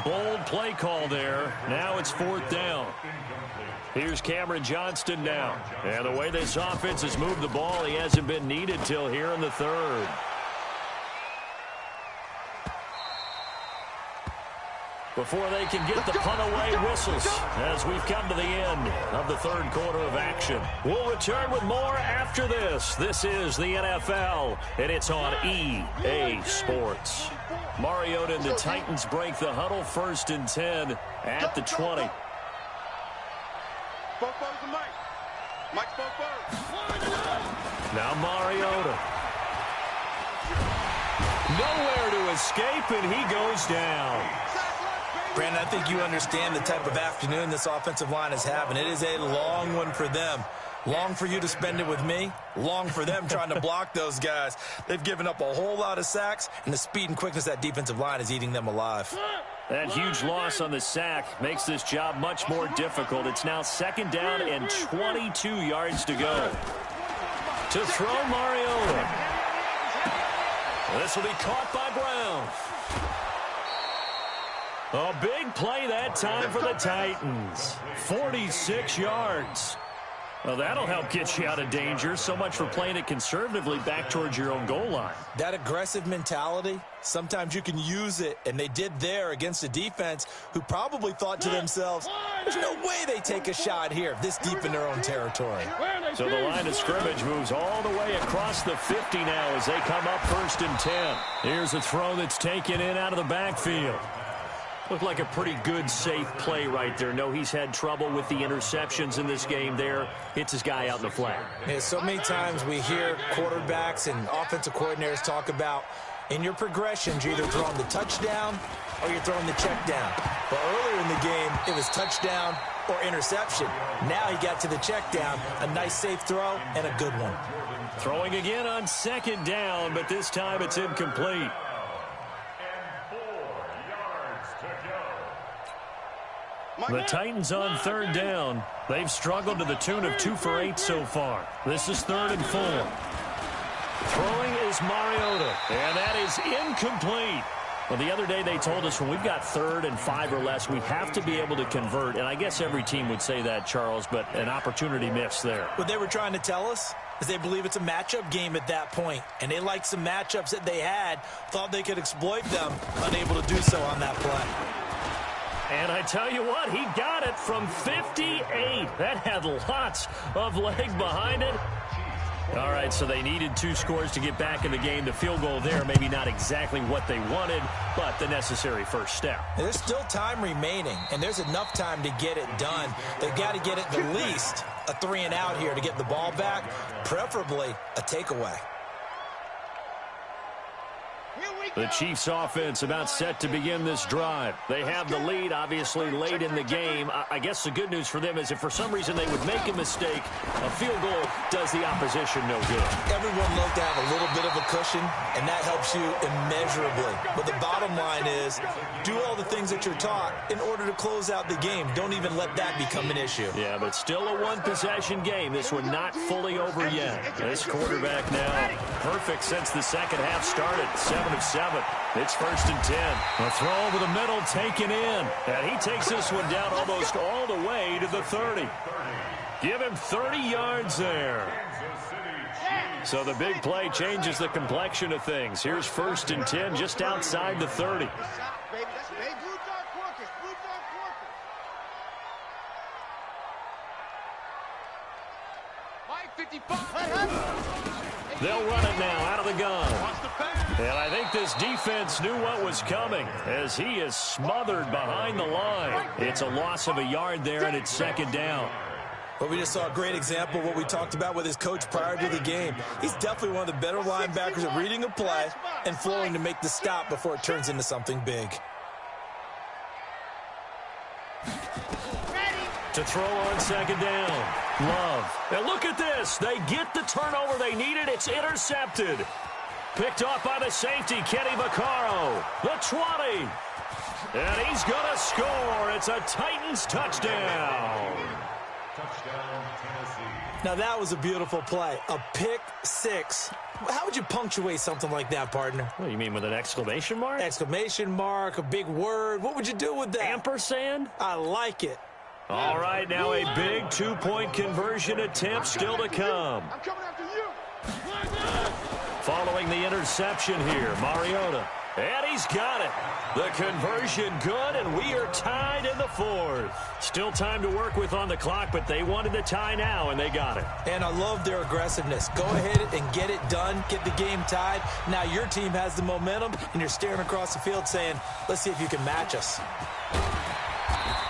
Bold play call there. Now it's 4th down. Here's Cameron Johnston now. And the way this offense has moved the ball, he hasn't been needed till here in the 3rd. Before they can get the punt-away whistles as we've come to the end of the 3rd quarter of action. We'll return with more after this. This is the NFL, and it's on EA Sports. Mariota and the Titans break the huddle, 1st and 10 at the 20. Both birds to Mike. Mike's both birds. Now Mariota. Nowhere to escape, and he goes down. Brandon, I think you understand the type of afternoon this offensive line is having. It is a long one for them. Long for you to spend it with me. Long for them trying to block those guys. They've given up a whole lot of sacks, and the speed and quickness of that defensive line is eating them alive. That huge loss on the sack makes this job much more difficult. It's now 2nd down and 22 yards to go. To throw, Mariota. This will be caught by Brown. A big play that time for the Titans. 46 yards. Well, that'll help get you out of danger. So much for playing it conservatively back towards your own goal line. That aggressive mentality, sometimes you can use it, and they did there against a defense who probably thought to themselves, there's no way they take a shot here this deep in their own territory. So the line of scrimmage moves all the way across the 50 now as they come up 1st and 10. Here's a throw that's taken in out of the backfield. Looked like a pretty good, safe play right there. No, he's had trouble with the interceptions in this game there. Hits his guy out in the flat. Yeah, so many times we hear quarterbacks and offensive coordinators talk about in your progressions, you're either throwing the touchdown or you're throwing the check down. But earlier in the game, it was touchdown or interception. Now he got to the check down, a nice safe throw and a good one. Throwing again on 2nd down, but this time it's incomplete. The Titans on 3rd down. They've struggled to the tune of 2 for 8 so far. This is 3rd and 4. Throwing is Mariota, and that is incomplete. Well, the other day they told us when we've got 3rd and 5 or less, we have to be able to convert. And I guess every team would say that, Charles, but an opportunity missed there. What they were trying to tell us is they believe it's a matchup game at that point. And they liked some matchups that they had, thought they could exploit them, unable to do so on that play. And I tell you what, he got it from 58. That had lots of leg behind it. All right, so they needed 2 scores to get back in the game. The field goal there, maybe not exactly what they wanted, but the necessary first step. There's still time remaining, and there's enough time to get it done. They've got to get it at least a 3 and out here to get the ball back, preferably a takeaway. The Chiefs offense about set to begin this drive. They have the lead, obviously, late in the game. I guess the good news for them is if for some reason they would make a mistake, a field goal does the opposition no good. Everyone loves to have a little bit of a cushion, and that helps you immeasurably. But the bottom line is do all the things that you're taught in order to close out the game. Don't even let that become an issue. Yeah, but still a one-possession game. This one not fully over yet. This quarterback now perfect since the second half started. 7 of 7. It's 1st and 10. A throw over the middle taken in. And he takes this one down almost all the way to the 30. Give him 30 yards there. So the big play changes the complexion of things. Here's 1st and 10 just outside the 30. They'll run it now out of the gun. And I think this defense knew what was coming as he is smothered behind the line. It's a loss of a yard there, and it's 2nd down. Well, we just saw a great example of what we talked about with his coach prior to the game. He's definitely one of the better linebackers at reading a play and flowing to make the stop before it turns into something big. To throw on 2nd down. Love. And look at this. They get the turnover they needed. It's intercepted. Picked off by the safety, Kenny Vaccaro. The 20. And he's going to score. It's a Titans touchdown. Touchdown, Tennessee. Now, that was a beautiful play. A pick 6. How would you punctuate something like that, partner? What do you mean, with an exclamation mark? Exclamation mark, a big word. What would you do with that? Ampersand? I like it. All right, now a big 2-point conversion attempt still to come. I'm coming after you. Following the interception here, Mariota. And he's got it. The conversion good, and we are tied in the 4th. Still time to work with on the clock, but they wanted the tie now, and they got it. And I love their aggressiveness. Go ahead and get it done, get the game tied. Now your team has the momentum, and you're staring across the field saying, let's see if you can match us.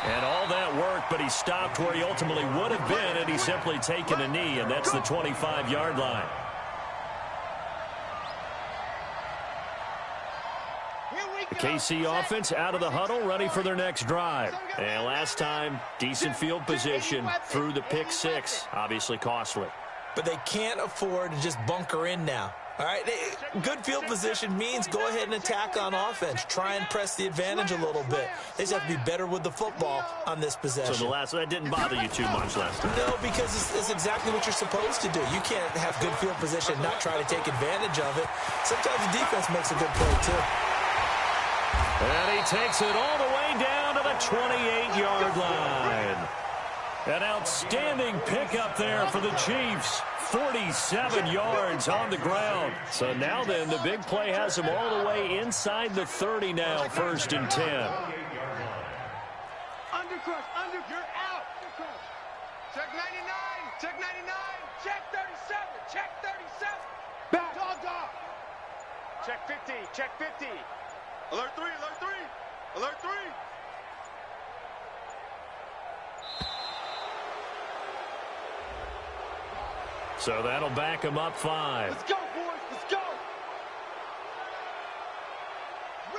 And all that worked, but he stopped where he ultimately would have been, and he's simply taken a knee, and that's the 25-yard line. Here we go. KC offense out of the huddle, ready for their next drive. And last time, decent field position through the pick six. Obviously costly. But they can't afford to just bunker in now. All right, good field position means go ahead and attack on offense. Try and press the advantage a little bit. They just have to be better with the football on this possession. So that didn't bother you too much last time? No, because it's exactly what you're supposed to do. You can't have good field position and not try to take advantage of it. Sometimes the defense makes a good play, too. And he takes it all the way down to the 28-yard line. An outstanding pickup there for the Chiefs. 47 yards on the ground. So now then, the big play has him all the way inside the 30 now, 1st and 10. Undercrush, you're out. Check 99, check 99. Check 37, check 37. Back. Dog. Check 50, check 50. Alert 3, alert 3. Alert 3. So that'll back him up 5. Let's go, boys, let's go.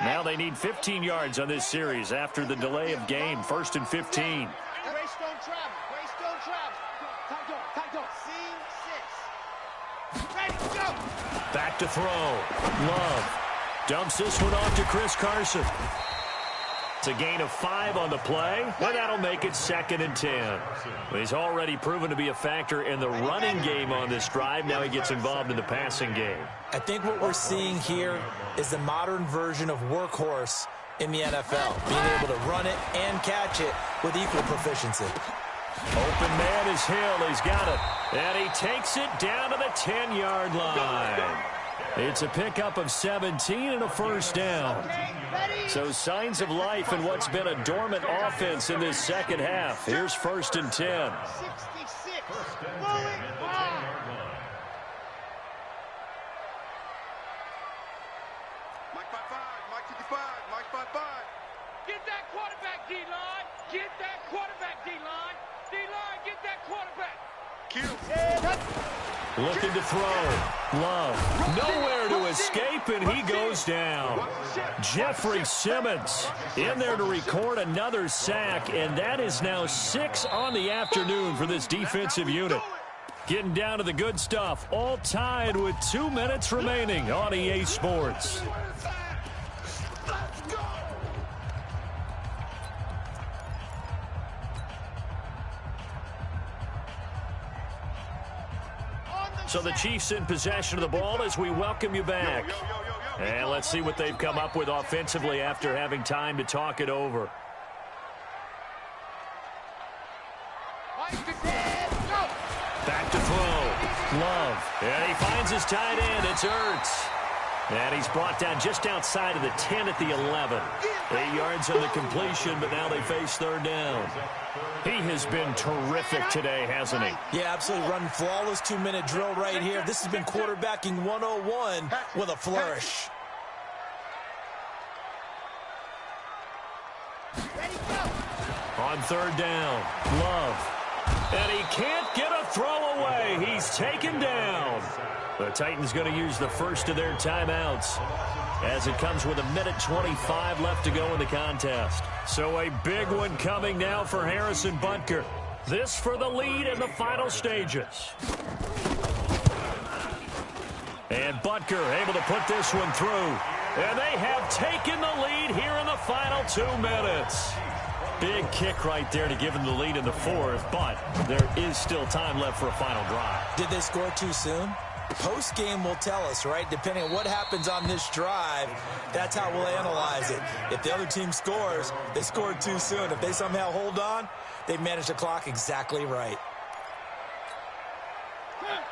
Now they need 15 yards on this series after the delay of game. 1st and 15. Greystone travel. Tight go. C6. Ready, go. Back to throw. Love dumps this one off to Chris Carson. It's a gain of 5 on the play, and that'll make it 2nd and 10. He's already proven to be a factor in the running game on this drive. Now he gets involved in the passing game. I think what we're seeing here is the modern version of workhorse in the NFL, being able to run it and catch it with equal proficiency. Open man is Hill. He's got it. And he takes it down to the 10-yard line. It's a pickup of 17 and a 1st down. So signs of life in what's been a dormant offense in this second half. Here's 1st and 10. 66. Moving on. Mike 55, Mike 55, Mike 55. Get that quarterback, D-line. Get that quarterback, D-line. D-line, get that quarterback. Looking to throw. Love. Nowhere to escape, and he goes down. Jeffrey Simmons in there to record another sack, and that is now 6 on the afternoon for this defensive unit. Getting down to the good stuff, all tied with 2 minutes remaining on EA Sports. So the Chiefs in possession of the ball as we welcome you back. And let's see what they've come up with offensively after having time to talk it over. Back to throw. Love. And he finds his tight end. It's Ertz. And he's brought down just outside of the 10 at the 11. 8 yards on the completion, but now they face 3rd down. He has been terrific today, hasn't he? Yeah, absolutely. Running flawless 2-minute drill right here. This has been quarterbacking 101 with a flourish. On 3rd down, Love. And he can't get a throw away. He's taken down. The Titans going to use the first of their timeouts as it comes with 1:25 left to go in the contest. So a big one coming now for Harrison Butker. This for the lead in the final stages. And Butker able to put this one through. And they have taken the lead here in the final 2 minutes. Big kick right there to give them the lead in the 4th, but there is still time left for a final drive. Did they score too soon? Post-game will tell us, right? Depending on what happens on this drive, that's how we'll analyze it. If the other team scores, they scored too soon. If they somehow hold on, they managed the clock exactly right.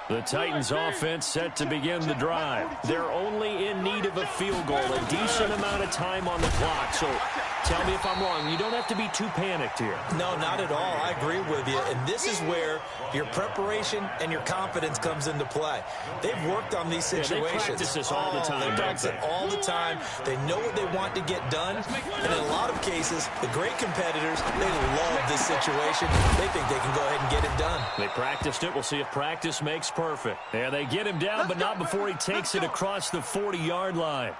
The Titans offense set to begin the drive. They're only in need of a field goal, a decent amount of time on the clock. So tell me if I'm wrong. You don't have to be too panicked here. No, not at all. I agree with you. And this is where your preparation and your confidence comes into play. They've worked on these situations. They practice this all the time. They practice it all the time. They know what they want to get done. And in a lot of cases, the great competitors, they love this situation. They think they can go ahead and get it done. They practiced it. We'll see if practice makes perfect. And they get him down, but not before he takes it across the 40-yard line.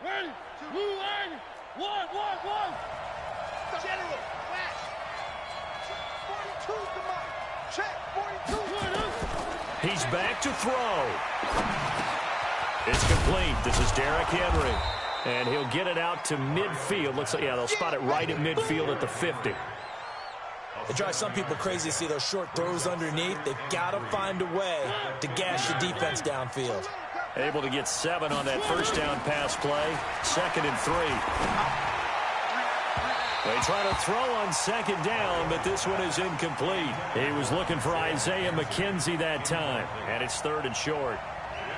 Ready? Blue line. One. General, flash. 42 to Mike. Check, 42. He's back to throw. It's complete. This is Derrick Henry. And he'll get it out to midfield. Looks like, yeah, they'll spot it right at midfield at the 50. It drives some people crazy to see those short throws underneath. They've got to find a way to gash the defense downfield. Able to get 7 on that first down pass play. 2nd and 3. They try to throw on 2nd down, but this one is incomplete. He was looking for Isaiah McKenzie that time, and it's 3rd and short.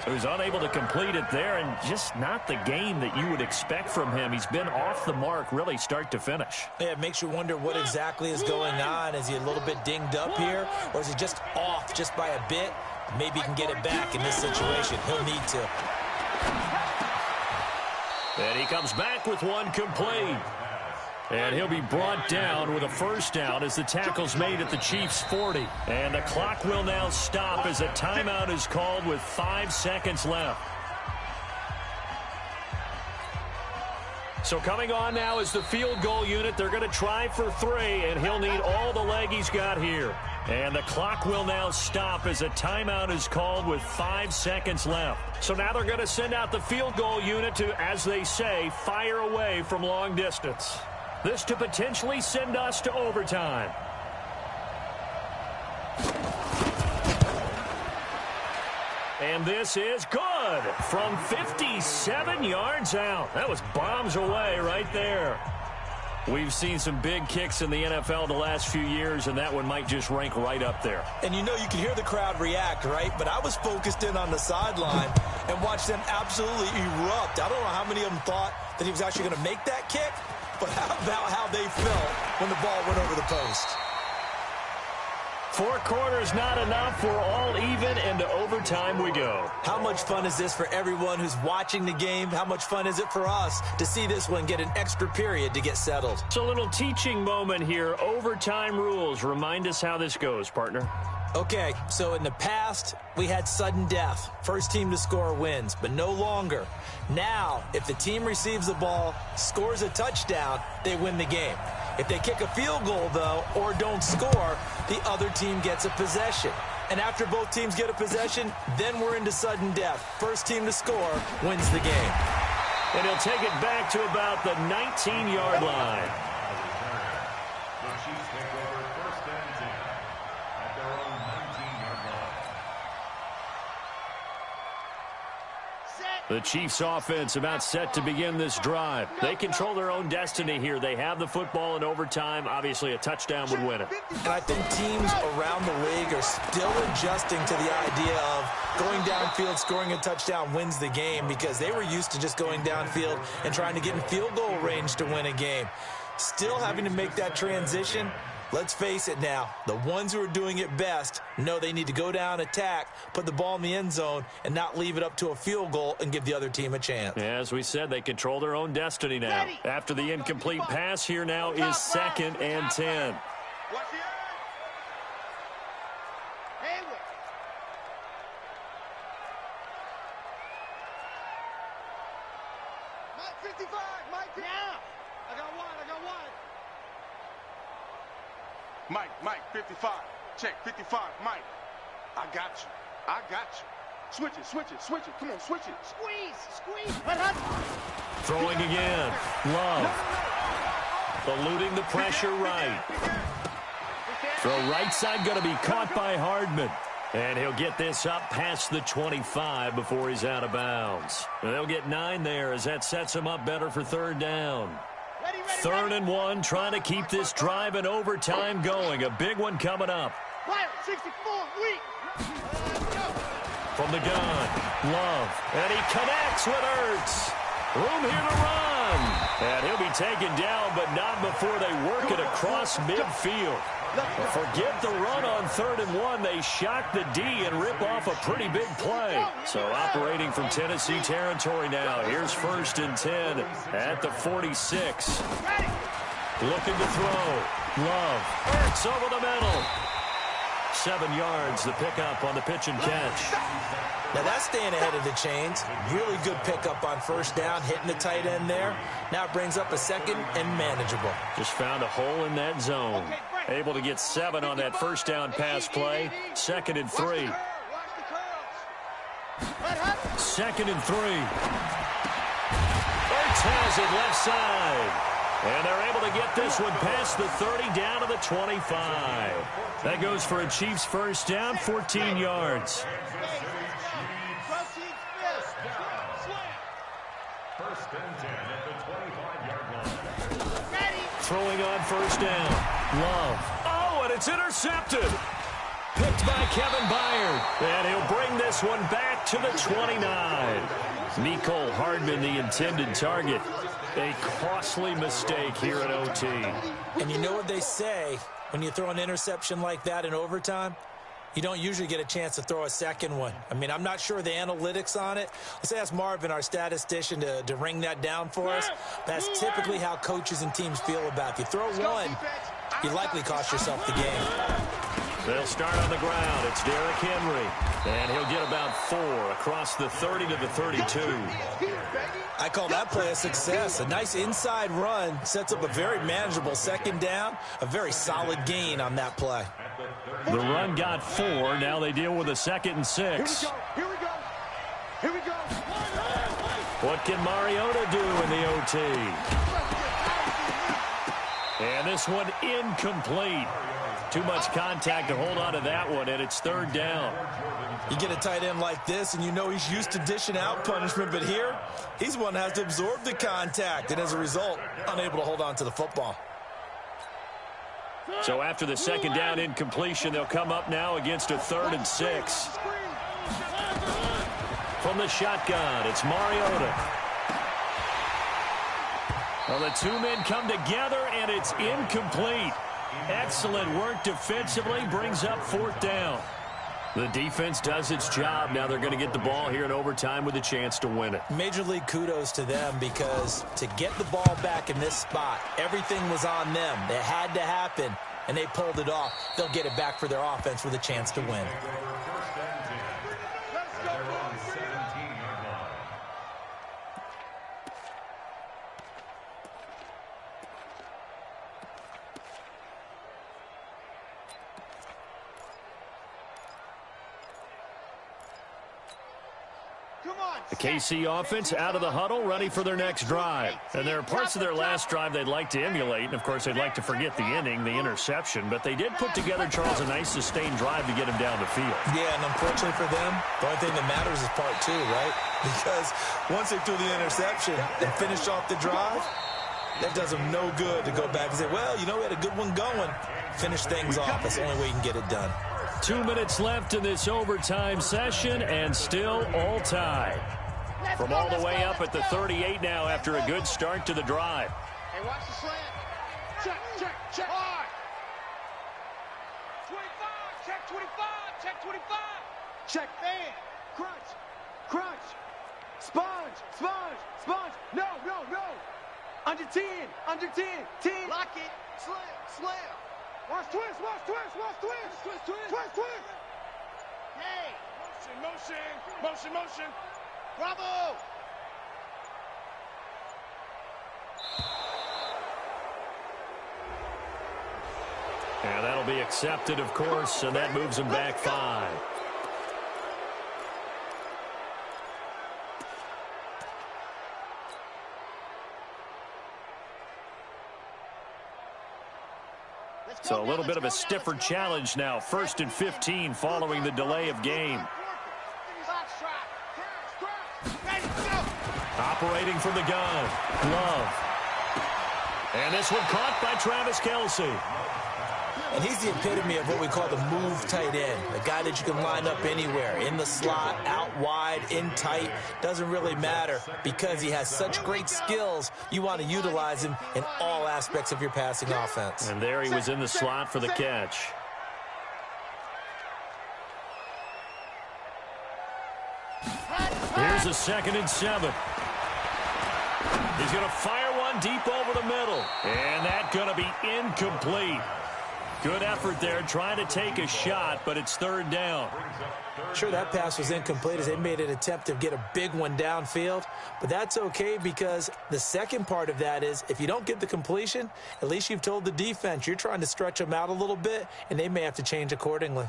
So he's unable to complete it there, and just not the game that you would expect from him. He's been off the mark really start to finish. Yeah, it makes you wonder what exactly is going on. Is he a little bit dinged up here, or is he just off just by a bit? Maybe he can get it back in this situation. He'll need to. And he comes back with one complete. And he'll be brought down with a first down as the tackle's made at the Chiefs' 40. And the clock will now stop as a timeout is called with 5 seconds left. So coming on now is the field goal unit. They're going to try for 3, and he'll need all the leg he's got here. And the clock will now stop as a timeout is called with 5 seconds left. So now they're going to send out the field goal unit to, as they say, fire away from long distance. This to potentially send us to overtime. And this is good from 57 yards out. That was bombs away right there. We've seen some big kicks in the NFL the last few years, and that one might just rank right up there. And you know you can hear the crowd react, right? But I was focused in on the sideline and watched them absolutely erupt. I don't know how many of them thought that he was actually going to make that kick, but how about how they felt when the ball went over the post? 4 quarters not enough. We're all even, and to overtime we go. How much fun is this for everyone who's watching the game? How much fun is it for us to see this one get an extra period to get settled? It's a little teaching moment here. Overtime rules. Remind us how this goes, partner. Okay, so in the past, we had sudden death. First team to score wins, but no longer. Now, if the team receives the ball, scores a touchdown, they win the game. If they kick a field goal, though, or don't score, the other team gets a possession. And after both teams get a possession, then we're into sudden death. First team to score wins the game. And he'll take it back to about the 19-yard line. The Chiefs offense about set to begin this drive. They control their own destiny here. They have the football in overtime. Obviously, a touchdown would win it. And I think teams around the league are still adjusting to the idea of going downfield, scoring a touchdown wins the game, because they were used to just going downfield and trying to get in field goal range to win a game. Still having to make that transition. Let's face it now, the ones who are doing it best know they need to go down, attack, put the ball in the end zone, and not leave it up to a field goal and give the other team a chance. As we said, they control their own destiny now. After the incomplete pass, here now is 2nd and 10. Mike, 55. Check, 55. Mike, I got you. Switch it. Come on, switch it. Squeeze. Throwing again. Love. Eluding the pressure right. Throw right side going to be caught by Hardman. And he'll get this up past the 25 before he's out of bounds. And they'll get 9 there as that sets him up better for 3rd down. 3rd and 1, trying to keep this drive in overtime going. A big one coming up. 64, From the gun, Love, and he connects with Ertz. Room here to run. And he'll be taken down, but not before they work it across midfield. Forget the run on 3rd and 1. They shock the D and rip off a pretty big play. So operating from Tennessee territory now. Here's 1st and 10 at the 46. Looking to throw. Love. Ertz over the middle. 7 yards, the pickup on the pitch and catch. Now that's staying ahead of the chains. Really good pickup on first down, hitting the tight end there. Now it brings up a second and manageable. Just found a hole in that zone. Able to get 7 on that first down pass play. 2nd and 3. 2nd and 3. Ertz has it left side. And they're able to get this one past the 30 down to the 25. That goes for a Chiefs first down, 14 yards. First and 10 at the 25-yard line. Throwing on first down. Love. Oh, and it's intercepted. Picked by Kevin Byard. And he'll bring this one back to the 29. Mecole Hardman, the intended target. A costly mistake here at OT. And you know what they say, when you throw an interception like that in overtime, you don't usually get a chance to throw a second one. I mean, I'm not sure the analytics on it. Let's ask Marvin, our statistician, to ring that down for us. That's typically how coaches and teams feel about it. If you throw one, you likely cost yourself the game. They'll start on the ground. It's Derrick Henry. And he'll get about 4 across the 30 to the 32. I call that play a success. A nice inside run sets up a very manageable second down. A very solid gain on that play. The run got 4. Now they deal with a 2nd and 6. Here we go. Here we go. What can Mariota do in the OT? And this one incomplete. Too much contact to hold on to that one, and it's 3rd down. You get a tight end like this, and you know he's used to dishing out punishment, but here, he's one that has to absorb the contact, and as a result, unable to hold on to the football. So after the 2nd down incompletion, they'll come up now against a 3rd and 6. From the shotgun, it's Mariota. Well, the 2 men come together, and it's incomplete. Excellent work defensively, brings up 4th down. The defense does its job. Now they're going to get the ball here in overtime with a chance to win it. Major league kudos to them, because to get the ball back in this spot, everything was on them. It had to happen, and they pulled it off. They'll get it back for their offense with a chance to win. The KC offense out of the huddle, ready for their next drive. And there are parts of their last drive they'd like to emulate. And, of course, they'd like to forget the inning, the interception. But they did put together, Charles, a nice sustained drive to get him down the field. Yeah, and unfortunately for them, the only thing that matters is part 2, right? Because once they threw the interception and finished off the drive, that does them no good to go back and say, well, you know, we had a good one going. Finish things off. That's the only way you can get it done. 2 minutes left in this overtime session, and still all tied. From all the way up at the 38 now after a good start to the drive. Hey, watch the slant. Check, check, check. Hard. 25, check 25, check 25. Check, man. Crunch, crunch. Sponge, sponge, sponge. No, no, no. Under 10, under 10, 10. Lock it. Slam, slam. Watch twist, watch twist, watch twist. Twist, twist, twist, twist. Hey. Motion, motion, motion, motion. Bravo. And that'll be accepted, of course, and that moves him back 5. So a little bit of a stiffer challenge now. 1st and 15 following the delay of game. Operating from the gun. Love. And this one caught by Travis Kelce. And he's the epitome of what we call the move tight end. A guy that you can line up anywhere. In the slot, out wide, in tight. Doesn't really matter because he has such great skills. You want to utilize him in all aspects of your passing offense. And there he was in the slot for the catch. Here's a 2nd and 7. He's going to fire one deep over the middle. And that's going to be incomplete. Good effort there, trying to take a shot, but it's third down. Sure, that pass was incomplete as they made an attempt to get a big one downfield, but that's okay because the second part of that is if you don't get the completion, at least you've told the defense you're trying to stretch them out a little bit, and they may have to change accordingly.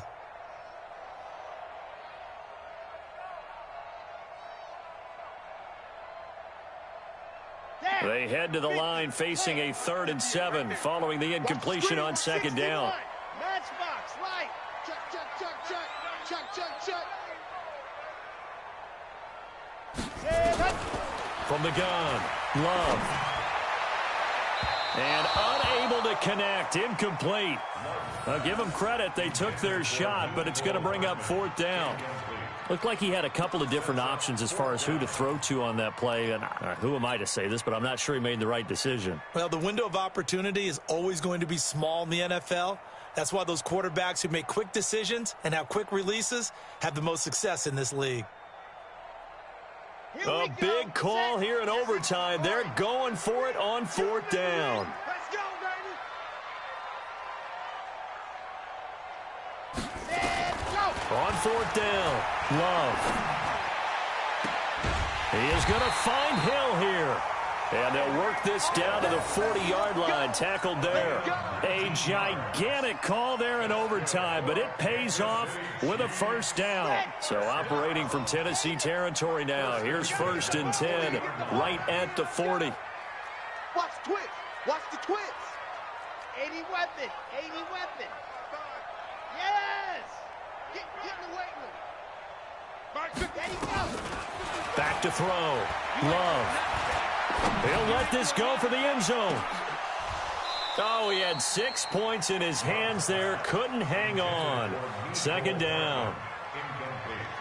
They head to the line facing a 3rd and 7 following the incompletion on second down. Matchbox, right. Chuck, chuck, chuck, chuck. Chuck, chuck, chuck. From the gun, Love. And unable to connect, incomplete. Give them credit, they took their shot, but it's going to bring up 4th down. Looked like he had a couple of different options as far as who to throw to on that play. And who am I to say this, but I'm not sure he made the right decision. Well, the window of opportunity is always going to be small in the NFL. That's why those quarterbacks who make quick decisions and have quick releases have the most success in this league. A big call here in overtime. They're going for it on 4th down. Let's go, baby. On 4th down, Love. He is going to find Hill here. And they'll work this down to the 40-yard line, tackled there. A gigantic call there in overtime, but it pays off with a 1st down. So operating from Tennessee territory now. Here's 1st and 10, right at the 40. Watch the twist. Watch the twist. 80 weapon. 80 weapon. Yes. Get in the weight room. There you go. Back to throw. Love. He'll let this go for the end zone. Oh, he had 6 points in his hands there. Couldn't hang on. 2nd down.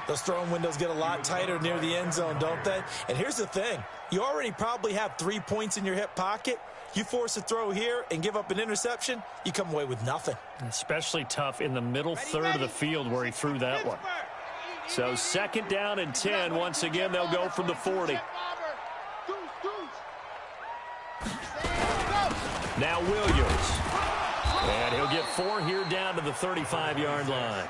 Those throwing windows get a lot tighter near the end zone, don't they? And here's the thing. You already probably have 3 points in your hip pocket. You force a throw here and give up an interception, you come away with nothing. Especially tough in the middle third of the field where he threw that one. So 2nd down and 10. Once again, they'll go from the 40. Now Williams. And he'll get 4 here down to the 35-yard line.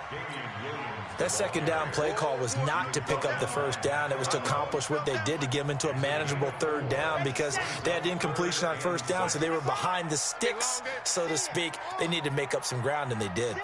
That 2nd down play call was not to pick up the 1st down. It was to accomplish what they did to get them into a manageable 3rd down because they had incompletion on 1st down, so they were behind the sticks, so to speak. They needed to make up some ground, and they did.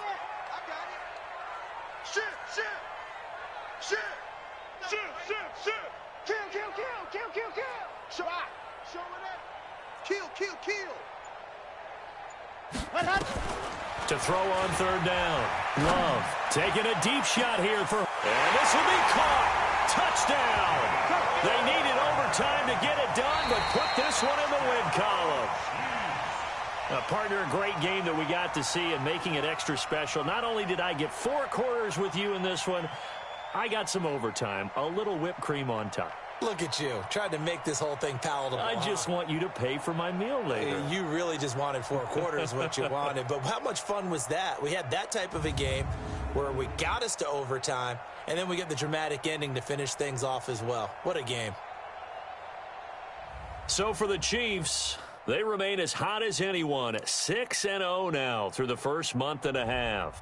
To throw on 3rd down. Love taking a deep shot here for, and this will be caught. Touchdown. They needed overtime to get it done, but put this one in the win column. Partner, a great game that we got to see and making it extra special. Not only did I get 4 quarters with you in this one, I got some overtime, a little whipped cream on top. Look at you, trying to make this whole thing palatable. I just want you to pay for my meal later. You really just wanted 4 quarters, what you wanted. But how much fun was that? We had that type of a game where we got us to overtime, and then we get the dramatic ending to finish things off as well. What a game. So for the Chiefs, they remain as hot as anyone, 6-0 now through the first month and a half.